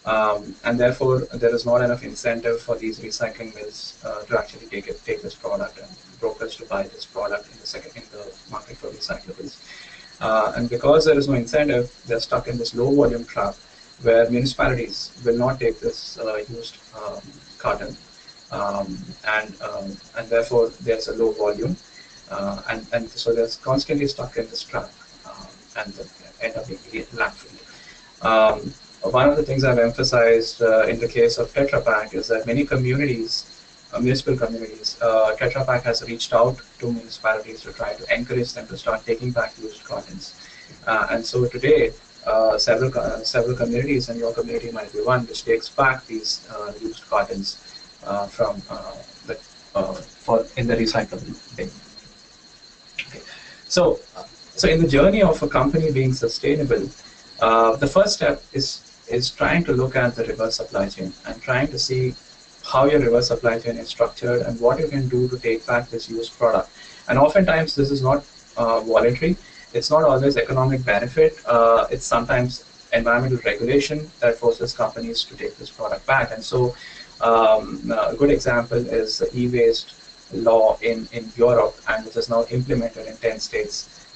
And therefore, there is not enough incentive for these recycling mills to actually take this product, and brokers to buy this product in the market for recyclables. And because there is no incentive, they're stuck in this low volume trap where municipalities will not take this used carton, and therefore there's a low volume, and so they're constantly stuck in this trap, and end up being landfilled. One of the things I've emphasized in the case of Tetra Pak is that many communities, municipal communities, Tetra Pak has reached out to municipalities to try to encourage them to start taking back used cartons. And so today, several communities, and your community might be one, which takes back these used cartons in the recyclable bin. Okay. So in the journey of a company being sustainable, the first step is trying to look at the reverse supply chain and trying to see how your reverse supply chain is structured and what you can do to take back this used product. And oftentimes this is not voluntary. It's not always economic benefit. It's sometimes environmental regulation that forces companies to take this product back. And so a good example is the e-waste law in Europe, and which is now implemented in 10 states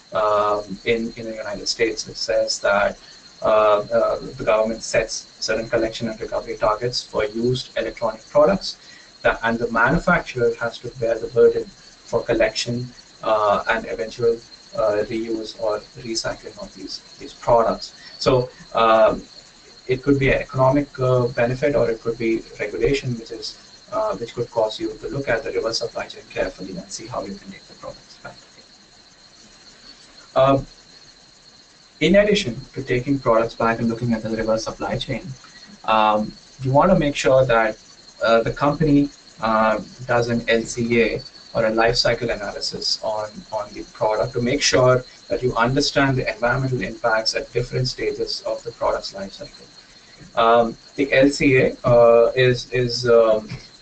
in the United States, which says that the government sets certain collection and recovery targets for used electronic products, and the manufacturer has to bear the burden for collection and eventual reuse or recycling of these products. So it could be an economic benefit, or it could be regulation, which is which could cause you to look at the reverse supply chain carefully and see how you can take the products back. In addition to taking products back and looking at the reverse supply chain, you want to make sure that the company does an LCA or a life cycle analysis on the product to make sure that you understand the environmental impacts at different stages of the product's life cycle. The LCA is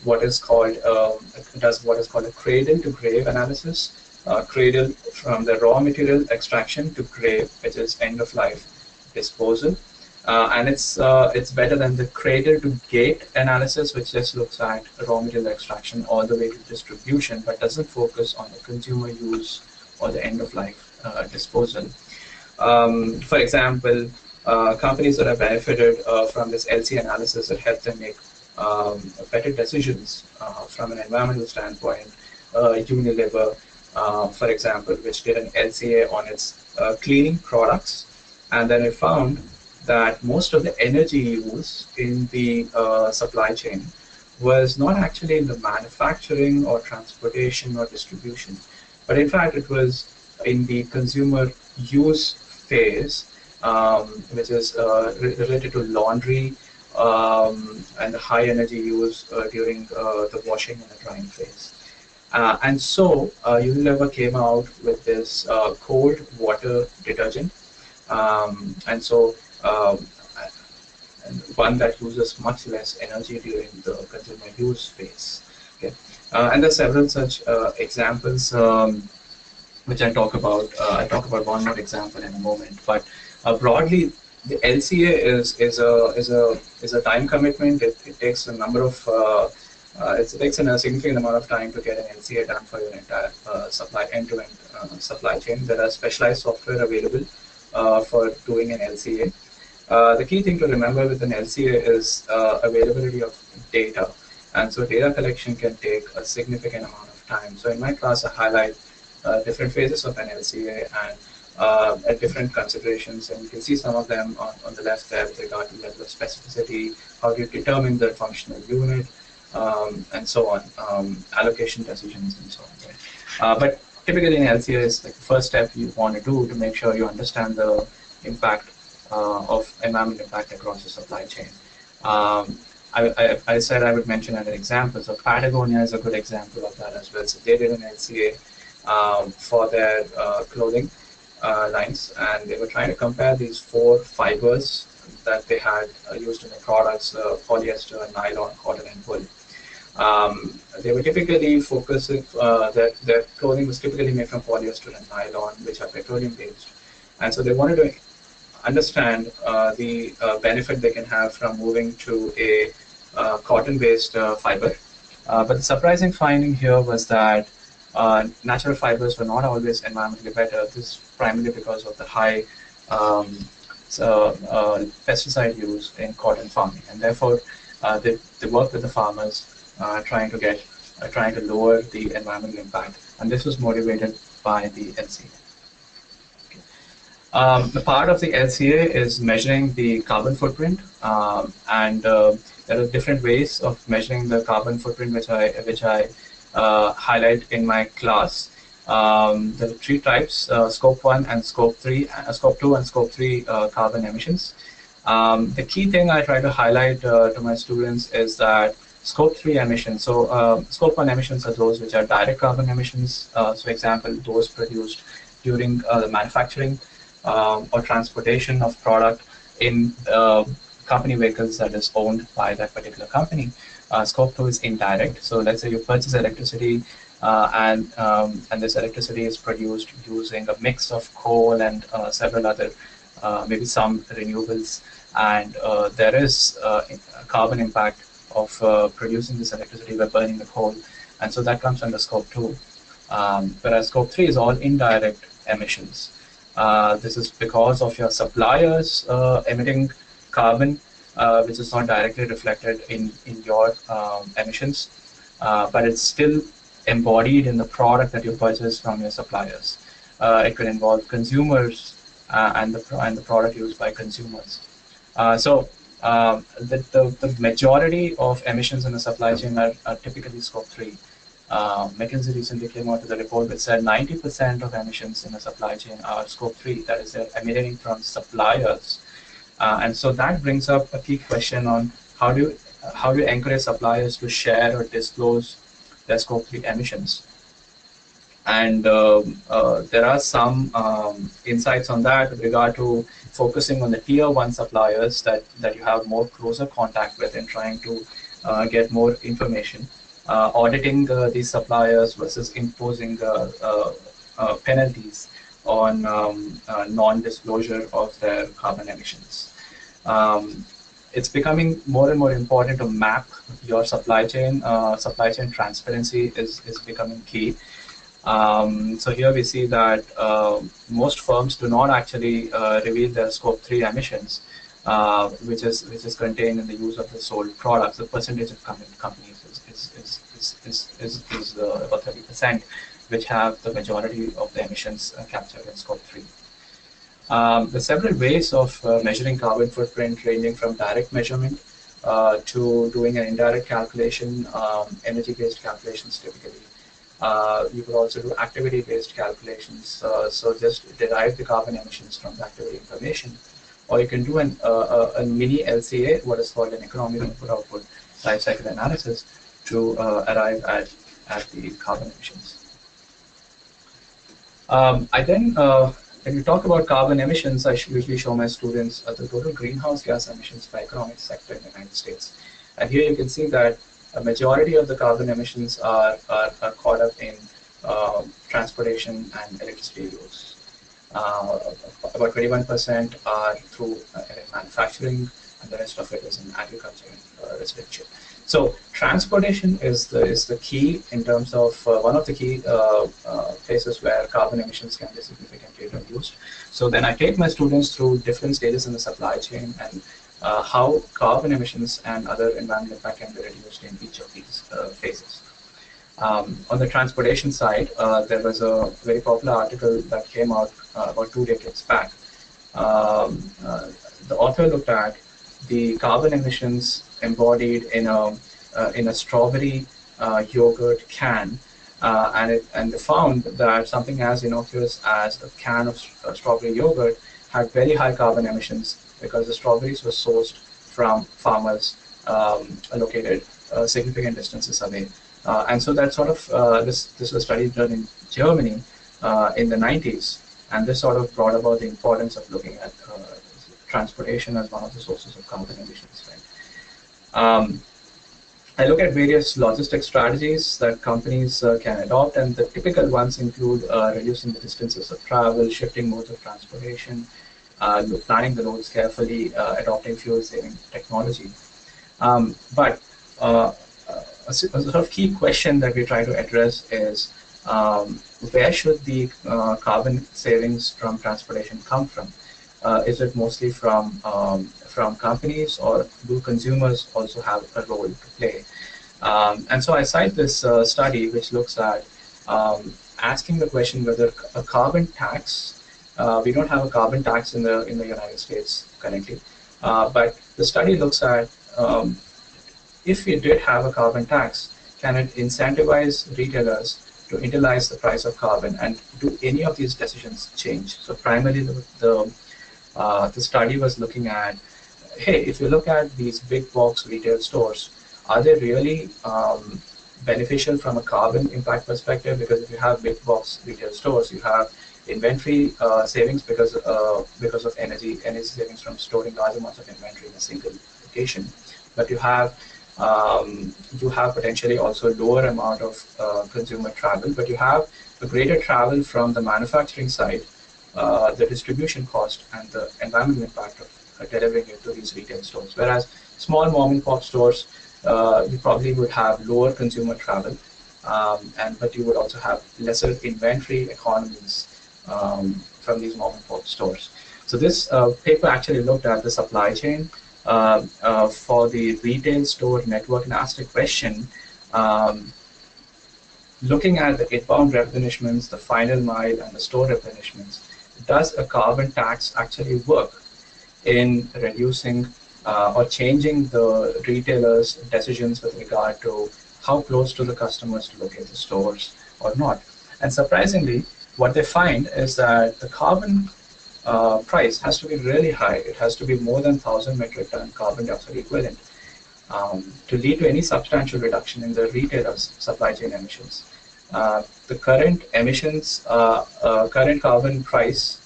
what is called a cradle-to-grave analysis. Cradle from the raw material extraction to grave, which is end of life disposal, and it's better than the cradle to gate analysis, which just looks at raw material extraction all the way to distribution, but doesn't focus on the consumer use or the end of life disposal. For example, companies that have benefited from this LC analysis that help them make better decisions from an environmental standpoint. Unilever, for example, which did an LCA on its cleaning products, and then it found that most of the energy use in the supply chain was not actually in the manufacturing or transportation or distribution, but in fact it was in the consumer use phase, which is related to laundry and the high energy use during the washing and the drying phase. And so Unilever came out with this cold water detergent, and so one that uses much less energy during the consumer use phase. Okay, and there are several such examples which I talk about. I talk about one more example in a moment, but broadly, the LCA is a time commitment. It takes a number of it takes a significant amount of time to get an LCA done for your entire end-to-end supply chain. There are specialized software available for doing an LCA. The key thing to remember with an LCA is availability of data, and so data collection can take a significant amount of time. So in my class, I highlight different phases of an LCA and at different considerations, and you can see some of them on the left there with regard to level of specificity, how do you determine the functional unit, and so on, allocation decisions and so on. Right? But typically in LCA is like the first step you want to do to make sure you understand the impact of environmental impact across the supply chain. I said I would mention an example. So Patagonia is a good example of that as well. So they did an LCA for their clothing lines, and they were trying to compare these 4 fibers that they had used in the products: polyester, nylon, cotton, and wool. They were typically focusing that their clothing was typically made from polyester and nylon, which are petroleum based, and so they wanted to understand the benefit they can have from moving to a cotton-based fiber. But the surprising finding here was that natural fibers were not always environmentally better. This is primarily because of the high pesticide use in cotton farming, and therefore they worked with the farmers trying to lower the environmental impact, and this was motivated by the LCA. The part of the LCA is measuring the carbon footprint, and there are different ways of measuring the carbon footprint, which I highlight in my class. There are 3 types: Scope 1 and Scope 3, Scope 2 and Scope 3 carbon emissions. The key thing I try to highlight to my students is that Scope 3 emissions. So Scope 1 emissions are those which are direct carbon emissions. So example, those produced during the manufacturing or transportation of product in company vehicles that is owned by that particular company. Scope 2 is indirect. So let's say you purchase electricity and this electricity is produced using a mix of coal and several other, maybe some renewables, and there is a carbon impact of producing this electricity by burning the coal, and so that comes under Scope 2. Whereas Scope 3 is all indirect emissions. This is because of your suppliers emitting carbon, which is not directly reflected in your emissions, but it's still embodied in the product that you purchase from your suppliers. It could involve consumers and the product used by consumers. So the majority of emissions in the supply chain are typically scope 3. McKinsey recently came out with a report that said 90% of emissions in the supply chain are scope 3, that is, they're emanating from suppliers. And so that brings up a key question on how do you encourage suppliers to share or disclose their scope 3 emissions. And there are some insights on that with regard to focusing on the tier 1 suppliers that you have more closer contact with and trying to get more information. Auditing these suppliers versus imposing penalties on non-disclosure of their carbon emissions. It's becoming more and more important to map your supply chain. Supply chain transparency is becoming key. So here we see that most firms do not actually reveal their scope 3 emissions, which is contained in the use of the sold products. The percentage of companies is about 30%, which have the majority of the emissions captured in scope 3. There's several ways of measuring carbon footprint, ranging from direct measurement to doing an indirect calculation, energy-based calculations typically. You could also do activity-based calculations, so just derive the carbon emissions from the activity information. Or you can do a mini LCA, what is called an economic input-output life cycle analysis, to arrive at the carbon emissions. When we talk about carbon emissions, I usually show my students the total greenhouse gas emissions by economic sector in the United States. And here you can see that a majority of the carbon emissions are caught up in transportation and electricity use. About 21% are through manufacturing, and the rest of it is in agriculture and residential. So transportation is the key in terms of one of the key places where carbon emissions can be significantly reduced. So then I take my students through different stages in the supply chain and how carbon emissions and other environmental impact can be reduced in each of these phases. On the transportation side, there was a very popular article that came out about 2 decades back. The author looked at the carbon emissions embodied in a strawberry yogurt can, and they found that something as innocuous as a can of strawberry yogurt had very high carbon emissions because the strawberries were sourced from farmers located significant distances away. And so that sort of this was a study done in Germany in the 90s, and this sort of brought about the importance of looking at transportation as one of the sources of carbon emissions. Right? I look at various logistics strategies that companies can adopt, and the typical ones include reducing the distances of travel, shifting modes of transportation, planning the roads carefully, adopting fuel-saving technology. But a sort of key question that we try to address is where should the carbon savings from transportation come from? Is it mostly from companies, or do consumers also have a role to play? And so I cite this study which looks at asking the question whether a carbon tax, we don't have a carbon tax in the United States currently, but the study looks at if we did have a carbon tax, can it incentivize retailers to internalize the price of carbon, and do any of these decisions change? So primarily the study was looking at, hey, if you look at these big box retail stores, are they really beneficial from a carbon impact perspective? Because if you have big box retail stores, you have inventory savings because of energy savings from storing large amounts of inventory in a single location. But you have potentially also lower amount of consumer travel, but you have a greater travel from the manufacturing side, the distribution cost, and the environmental impact of delivering it to these retail stores. Whereas small mom and pop stores, you probably would have lower consumer travel, but you would also have lesser inventory economies from these mom and pop stores. So this paper actually looked at the supply chain for the retail store network and asked a question, looking at the inbound replenishments, the final mile, and the store replenishments. Does a carbon tax actually work in reducing or changing the retailers' decisions with regard to how close to the customers to locate the stores or not. And surprisingly, what they find is that the carbon price has to be really high. It has to be more than 1,000 metric ton carbon dioxide equivalent to lead to any substantial reduction in the retailer's supply chain emissions. The current current carbon price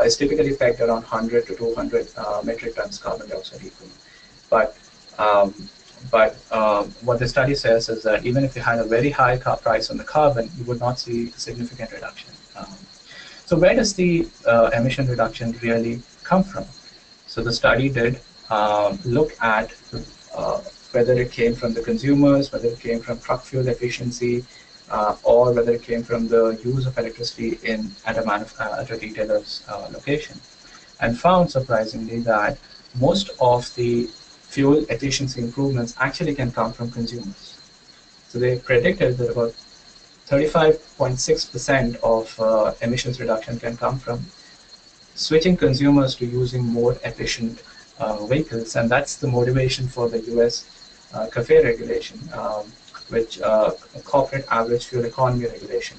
is typically pegged around 100 to 200 metric tons carbon dioxide equivalent. Um, but what the study says is that even if you had a very high price on the carbon, you would not see a significant reduction. So where does the emission reduction really come from? So the study did look at whether it came from the consumers, whether it came from truck fuel efficiency, or whether it came from the use of electricity at a retailer's location, and found surprisingly that most of the fuel efficiency improvements actually can come from consumers. So they predicted that about 35.6% of emissions reduction can come from switching consumers to using more efficient vehicles, and that's the motivation for the US CAFE regulation, which corporate average fuel economy regulation,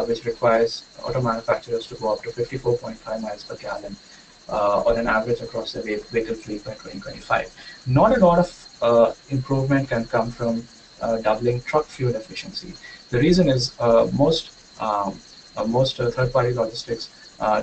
which requires auto manufacturers to go up to 54.5 miles per gallon on an average across the vehicle fleet by 2025. Not a lot of improvement can come from doubling truck fuel efficiency. The reason is most third-party logistics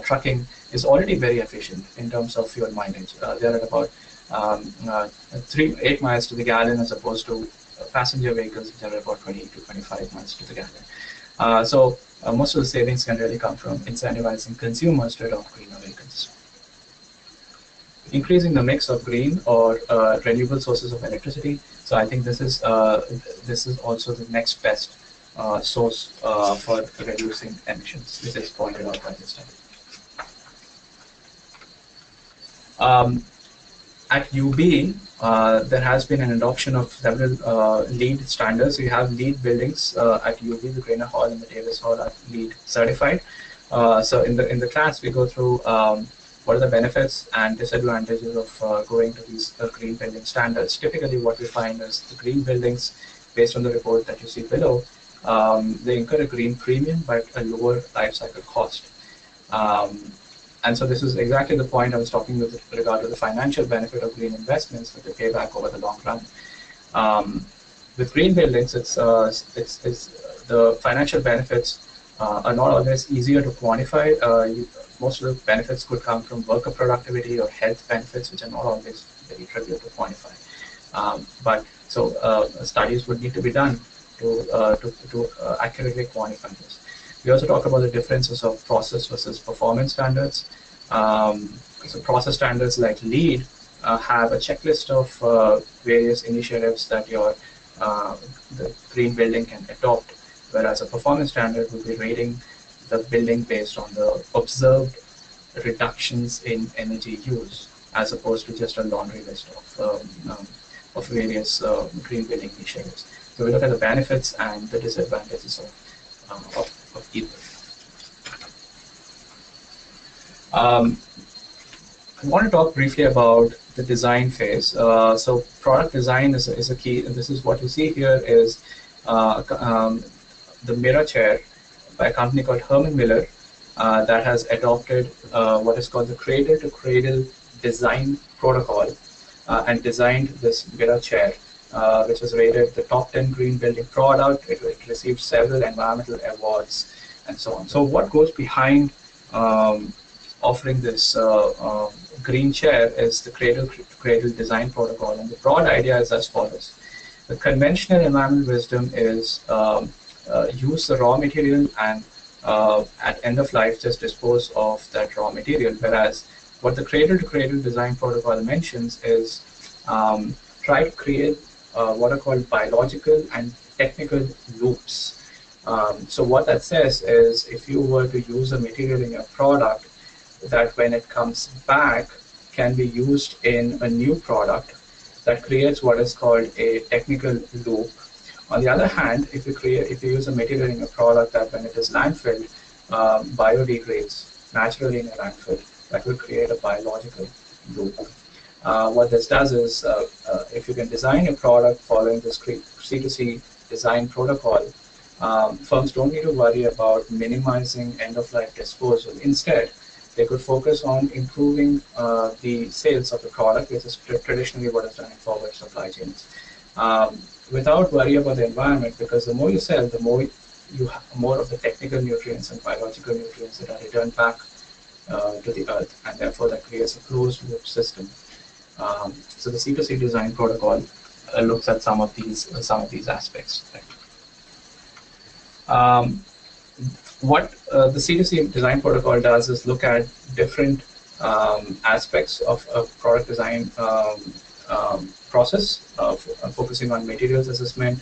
trucking is already very efficient in terms of fuel mileage. They're at about 8 miles to the gallon, as opposed to passenger vehicles, which are about 20 to 25 miles to the gallon. So most of the savings can really come from incentivizing consumers to adopt greener vehicles. Increasing the mix of green or renewable sources of electricity. So I think this is also the next best source for reducing emissions. This is pointed out by this study. At UB, there has been an adoption of several LEED standards. We have LEED buildings at UB. The Grainer Hall and the Davis Hall are LEED certified. So in the class, we go through what are the benefits and disadvantages of going to these green building standards. Typically, what we find is the green buildings, based on the report that you see below, they incur a green premium but a lower life cycle cost. And so this is exactly the point I was talking with regard to the financial benefit of green investments that they pay back over the long run. With green buildings, it's the financial benefits are not always easier to quantify. Most of the benefits could come from worker productivity or health benefits, which are not always very trivial to quantify. But studies would need to be done to accurately quantify this. We also talk about the differences of process versus performance standards. So process standards like LEED have a checklist of various initiatives that the green building can adopt, whereas a performance standard would be rating the building based on the observed reductions in energy use, as opposed to just a laundry list of various green building initiatives. So we look at the benefits and the disadvantages of either. I want to talk briefly about the design phase. So product design is a key, and this is what you see here is the mirror chair by a company called Herman Miller that has adopted what is called the cradle-to-cradle design protocol and designed this mirror chair, which was rated the top 10 green building product. It received several environmental awards and so on. So what goes behind offering this green chair is the cradle-to-cradle design protocol, and the broad idea is as follows. The conventional environmental wisdom is use the raw material and at end of life just dispose of that raw material, whereas what the cradle-to-cradle design protocol mentions is try to create what are called biological and technical loops. So what that says is if you were to use a material in your product, that when it comes back can be used in a new product, that creates what is called a technical loop. On the other hand, if you use a material in a product that when it is landfilled, biodegrades naturally in a landfill, that will create a biological loop. What this does is, if you can design a product following this C2C design protocol, firms don't need to worry about minimizing end-of-life disposal. Instead, they could focus on improving the sales of the product, which is traditionally what is done in forward supply chains, without worry about the environment, because the more you sell, the more more of the technical nutrients and biological nutrients that are returned back to the earth, and therefore that creates a closed loop system. So the C2C design protocol looks at some of these aspects. Right? What the C2C design protocol does is look at different aspects of a product design process, focusing on materials assessment,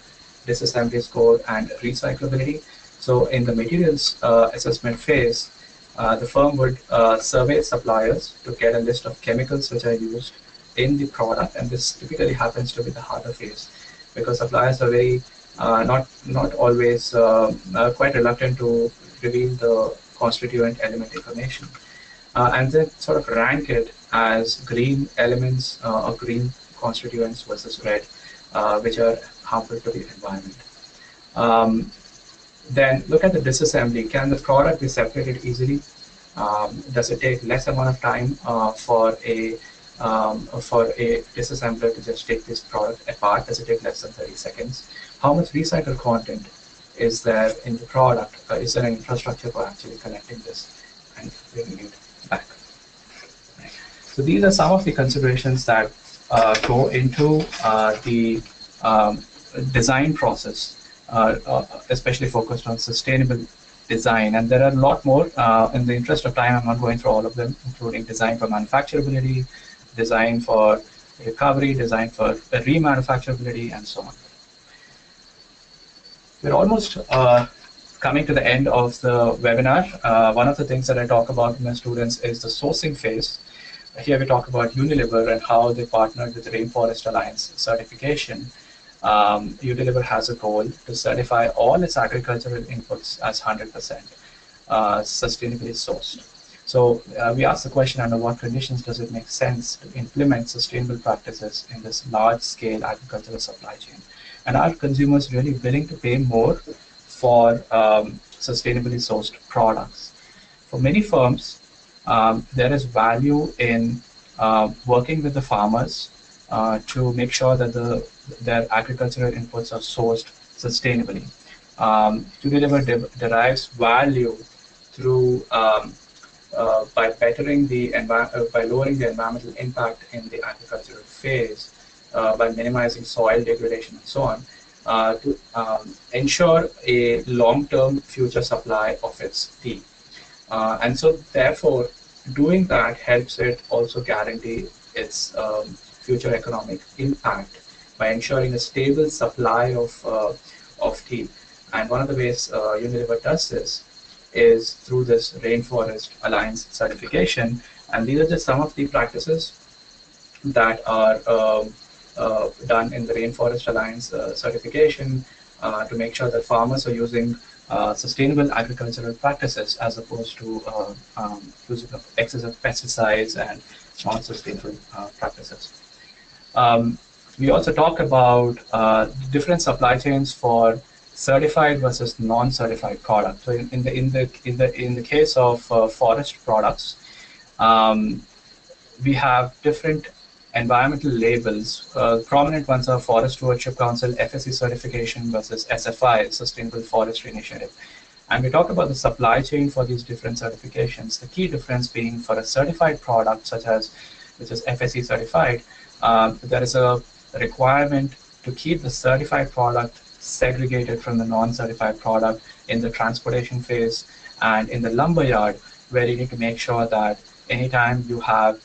disassembly score, and recyclability. So in the materials assessment phase, the firm would survey suppliers to get a list of chemicals which are used in the product, and this typically happens to be the harder phase, because suppliers are very not always quite reluctant to reveal the constituent element information, and then sort of rank it as green elements or green constituents versus red, which are harmful to the environment. Then look at the disassembly. Can the product be separated easily? Does it take less amount of time for a disassembler to just take this product apart? Does it take less than 30 seconds? How much recycled content is there in the product? Is there an infrastructure for actually collecting this and bringing it back? Right. So these are some of the considerations that go into the design process, especially focused on sustainable design. And there are a lot more. In the interest of time, I'm not going through all of them, including design for manufacturability, design for recovery, design for remanufacturability, and so on. We're almost coming to the end of the webinar. One of the things that I talk about with my students is the sourcing phase. Here we talk about Unilever and how they partnered with the Rainforest Alliance certification. Unilever has a goal to certify all its agricultural inputs as 100% sustainably sourced. So we ask the question, under what conditions does it make sense to implement sustainable practices in this large-scale agricultural supply chain? And are consumers really willing to pay more for sustainably sourced products? For many firms, there is value in working with the farmers to make sure that their agricultural inputs are sourced sustainably. Unilever derives value through by bettering the by lowering the environmental impact in the agricultural phase, by minimizing soil degradation and so on, to ensure a long-term future supply of its tea. And so, therefore, doing that helps it also guarantee its future economic impact by ensuring a stable supply of tea. And one of the ways Unilever does this is through this Rainforest Alliance certification. And these are just some of the practices that are done in the Rainforest Alliance certification to make sure that farmers are using sustainable agricultural practices as opposed to using excessive pesticides and non-sustainable practices. We also talk about different supply chains for certified versus non-certified products. So in the case of forest products, we have different environmental labels. Prominent ones are Forest Stewardship Council FSC certification versus SFI, Sustainable Forestry Initiative. And we talk about the supply chain for these different certifications. The key difference being, for a certified product such as which is FSC certified, there is a requirement to keep the certified product segregated from the non-certified product in the transportation phase and in the lumber yard, where you need to make sure that anytime you have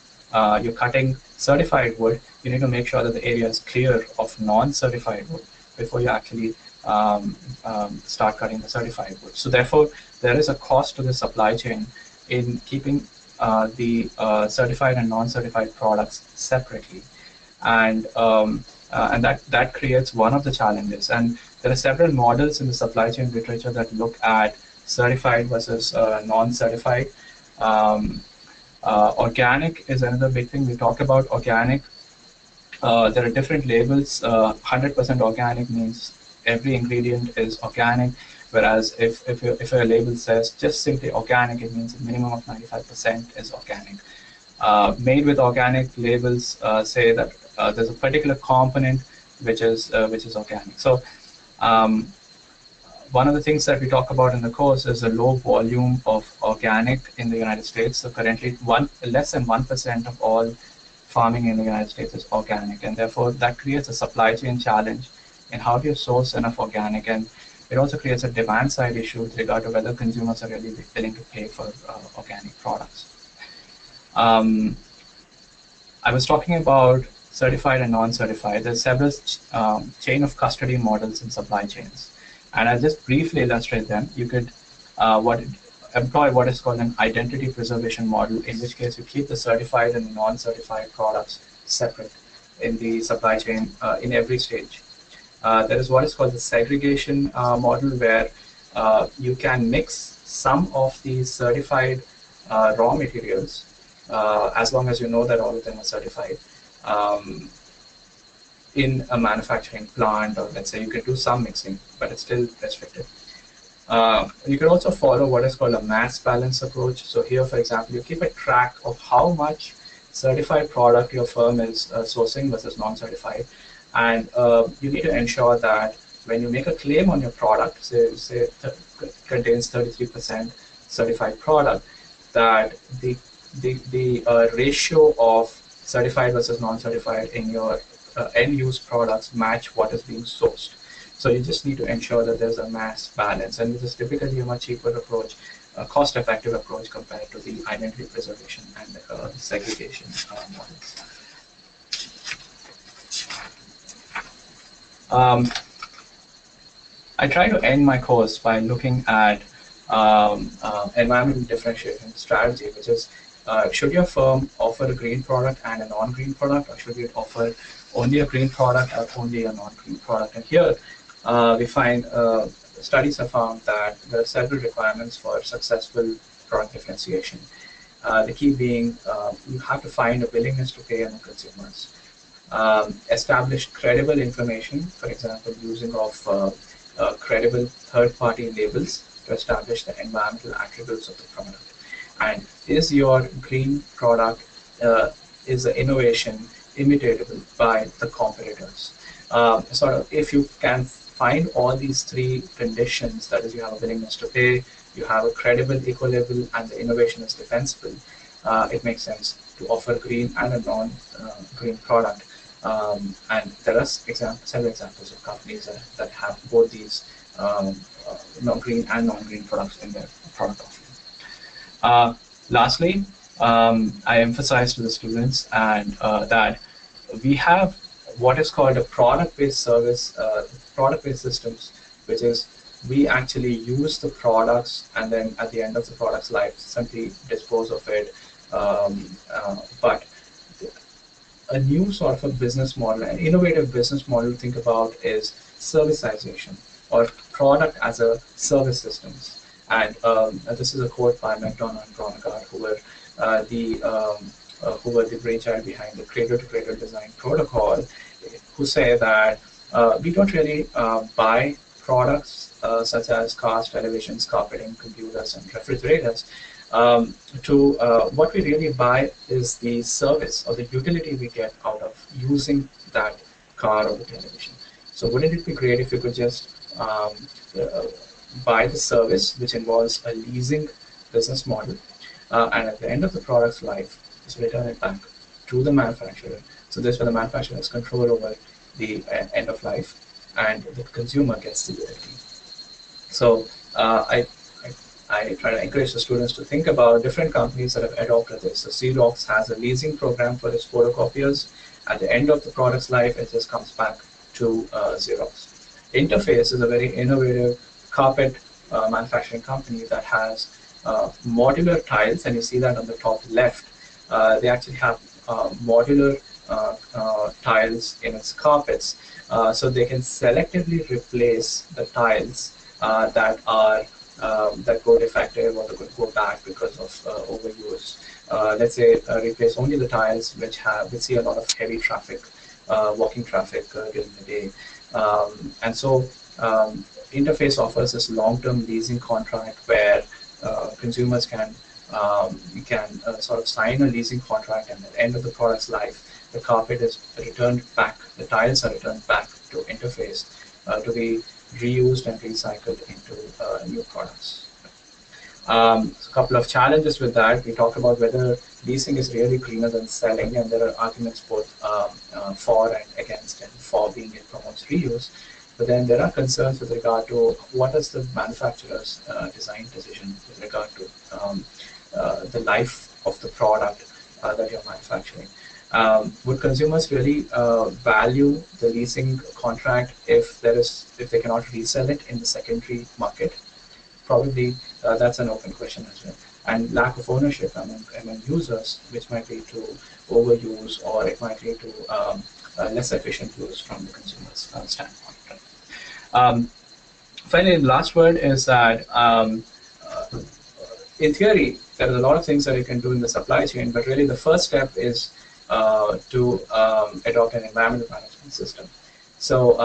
you're cutting certified wood, you need to make sure that the area is clear of non-certified wood before you actually start cutting the certified wood. So therefore, there is a cost to the supply chain in keeping the certified and non-certified products separately, and that creates one of the challenges. And there are several models in the supply chain literature that look at certified versus non-certified. Organic is another big thing. We talk about organic. There are different labels. 100% organic means every ingredient is organic, whereas if a label says just simply organic, it means a minimum of 95% is organic. Made with organic labels say that there's a particular component which is organic. So um, one of the things that we talk about in the course is the low volume of organic in the United States. So currently, less than 1% of all farming in the United States is organic, and therefore that creates a supply chain challenge in how do you source enough organic, and it also creates a demand side issue with regard to whether consumers are really willing to pay for organic products. I was talking about certified and non-certified. There's several chain of custody models in supply chains, and I'll just briefly illustrate them. You could employ what is called an identity preservation model, in which case you keep the certified and the non-certified products separate in the supply chain in every stage. There is what is called the segregation model, where you can mix some of these certified raw materials, as long as you know that all of them are certified, in a manufacturing plant, or let's say you can do some mixing, but it's still restricted. You can also follow what is called a mass balance approach. So here, for example, you keep a track of how much certified product your firm is sourcing versus non-certified, and you need to ensure that when you make a claim on your product, say it contains 33% certified product, that the ratio of certified versus non-certified in your end-use products match what is being sourced. So you just need to ensure that there's a mass balance, and this is typically a much cheaper approach, a cost-effective approach compared to the identity preservation and segregation models. I try to end my course by looking at environmental differentiation strategy, which is should your firm offer a green product and a non-green product, or should it offer only a green product or only a non-green product? And here we find studies have found that there are several requirements for successful product differentiation. The key being you have to find a willingness to pay among consumers. Establish credible information, for example, using of credible third-party labels to establish the environmental attributes of the product. And is your green product, is the innovation imitatable by the competitors? Sort of, if you can find all these three conditions, that is, you have a willingness to pay, you have a credible eco-label, and the innovation is defensible, it makes sense to offer green and a non-green product. And there are several examples of companies that have both these green and non-green products in their product offering. Lastly, I emphasize to the students and that we have what is called a product-based service, product-based systems, which is we actually use the products, and then at the end of the product's life, simply dispose of it. But a new sort of a business model, an innovative business model to think about is servicization, or product as a service systems. And this is a quote by McDonough and Bronegard, who were the brainchild behind the cradle-to-cradle design protocol, who say that we don't really buy products such as cars, televisions, carpeting, computers, and refrigerators. What we really buy is the service or the utility we get out of using that car or the television. So wouldn't it be great if you could just buy the service, which involves a leasing business model, and at the end of the product's life, just return it back to the manufacturer. So this way the manufacturer has control over the end of life, and the consumer gets the utility. So I try to encourage the students to think about different companies that have adopted this. So Xerox has a leasing program for its photocopiers. At the end of the product's life, it just comes back to Xerox. Interface is a very innovative carpet manufacturing company that has modular tiles, and you see that on the top left. They actually have modular tiles in its carpets, so they can selectively replace the tiles that are that go defective or that could go bad because of overuse. Let's say replace only the tiles which see a lot of heavy traffic, walking traffic during the day. And so Interface offers this long-term leasing contract where consumers can sort of sign a leasing contract, and at the end of the product's life, the carpet is returned back, the tiles are returned back to Interface to be reused and recycled into new products. A couple of challenges with that. We talked about whether leasing is really greener than selling, and there are arguments both for and against, and for being it promotes reuse. But then there are concerns with regard to what is the manufacturer's design decision with regard to the life of the product that you're manufacturing. Would consumers really value the leasing contract if they cannot resell it in the secondary market? Probably that's an open question as well. And lack of ownership among users, which might lead to overuse, or it might lead to less efficient use from the consumer's standpoint. Finally, the last word is that in theory, there are a lot of things that you can do in the supply chain, but really the first step is to adopt an environmental management system. So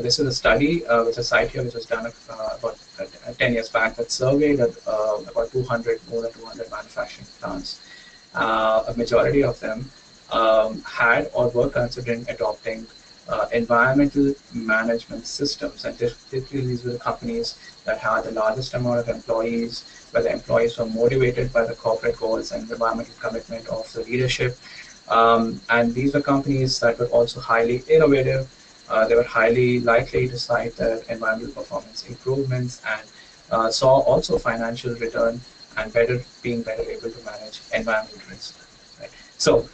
this is a study which is cited here, which was done about 10 years back, that surveyed about more than 200 manufacturing plants. A majority of them had or were considering adopting environmental management systems, and typically these were the companies that had the largest amount of employees, where the employees were motivated by the corporate goals and environmental commitment of the leadership. And these were companies that were also highly innovative. They were highly likely to cite their environmental performance improvements, and saw also financial return and being better able to manage environmental risk. Right? So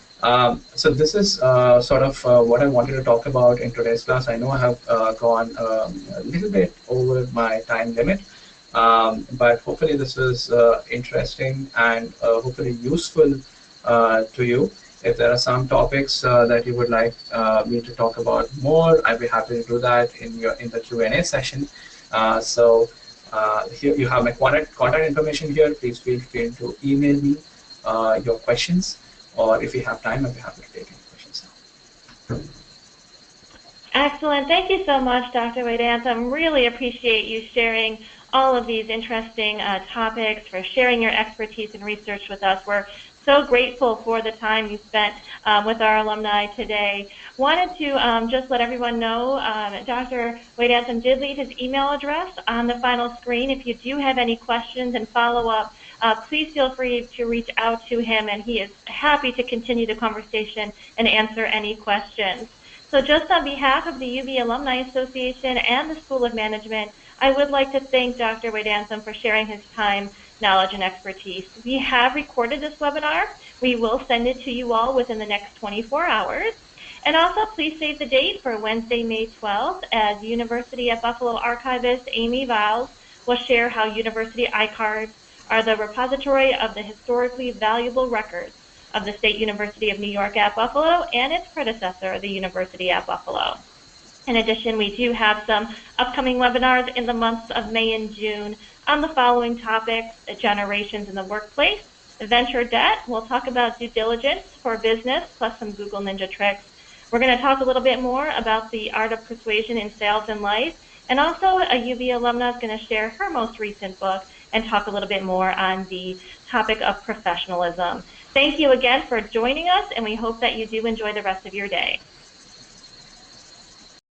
this is sort of what I wanted to talk about in today's class. I know I have gone a little bit over my time limit, but hopefully this was interesting and hopefully useful to you. If there are some topics that you would like me to talk about more, I'd be happy to do that in the Q&A session. Here you have my contact information here. Please feel free to email me your questions, or if you have time, I'd be happy to take any questions now. Excellent. Thank you so much, Dr. Vedantam. Really appreciate you sharing all of these interesting topics, for sharing your expertise and research with us. We're so grateful for the time you spent with our alumni today. Wanted to just let everyone know Dr. Vedantam did leave his email address on the final screen. If you do have any questions and follow-up, please feel free to reach out to him, and he is happy to continue the conversation and answer any questions. So just on behalf of the UB Alumni Association and the School of Management, I would like to thank Dr. Vedantam for sharing his time, knowledge, and expertise. We have recorded this webinar. We will send it to you all within the next 24 hours. And also, please save the date for Wednesday, May 12th, as University at Buffalo archivist Amy Viles will share how university iCards are the repository of the historically valuable records of the State University of New York at Buffalo and its predecessor, the University at Buffalo. In addition, we do have some upcoming webinars in the months of May and June on the following topics: generations in the workplace, venture debt. We'll talk about due diligence for business, plus some Google Ninja tricks. We're going to talk a little bit more about the art of persuasion in sales and life. And also, a UB alumna is going to share her most recent book and talk a little bit more on the topic of professionalism. Thank you again for joining us, and we hope that you do enjoy the rest of your day.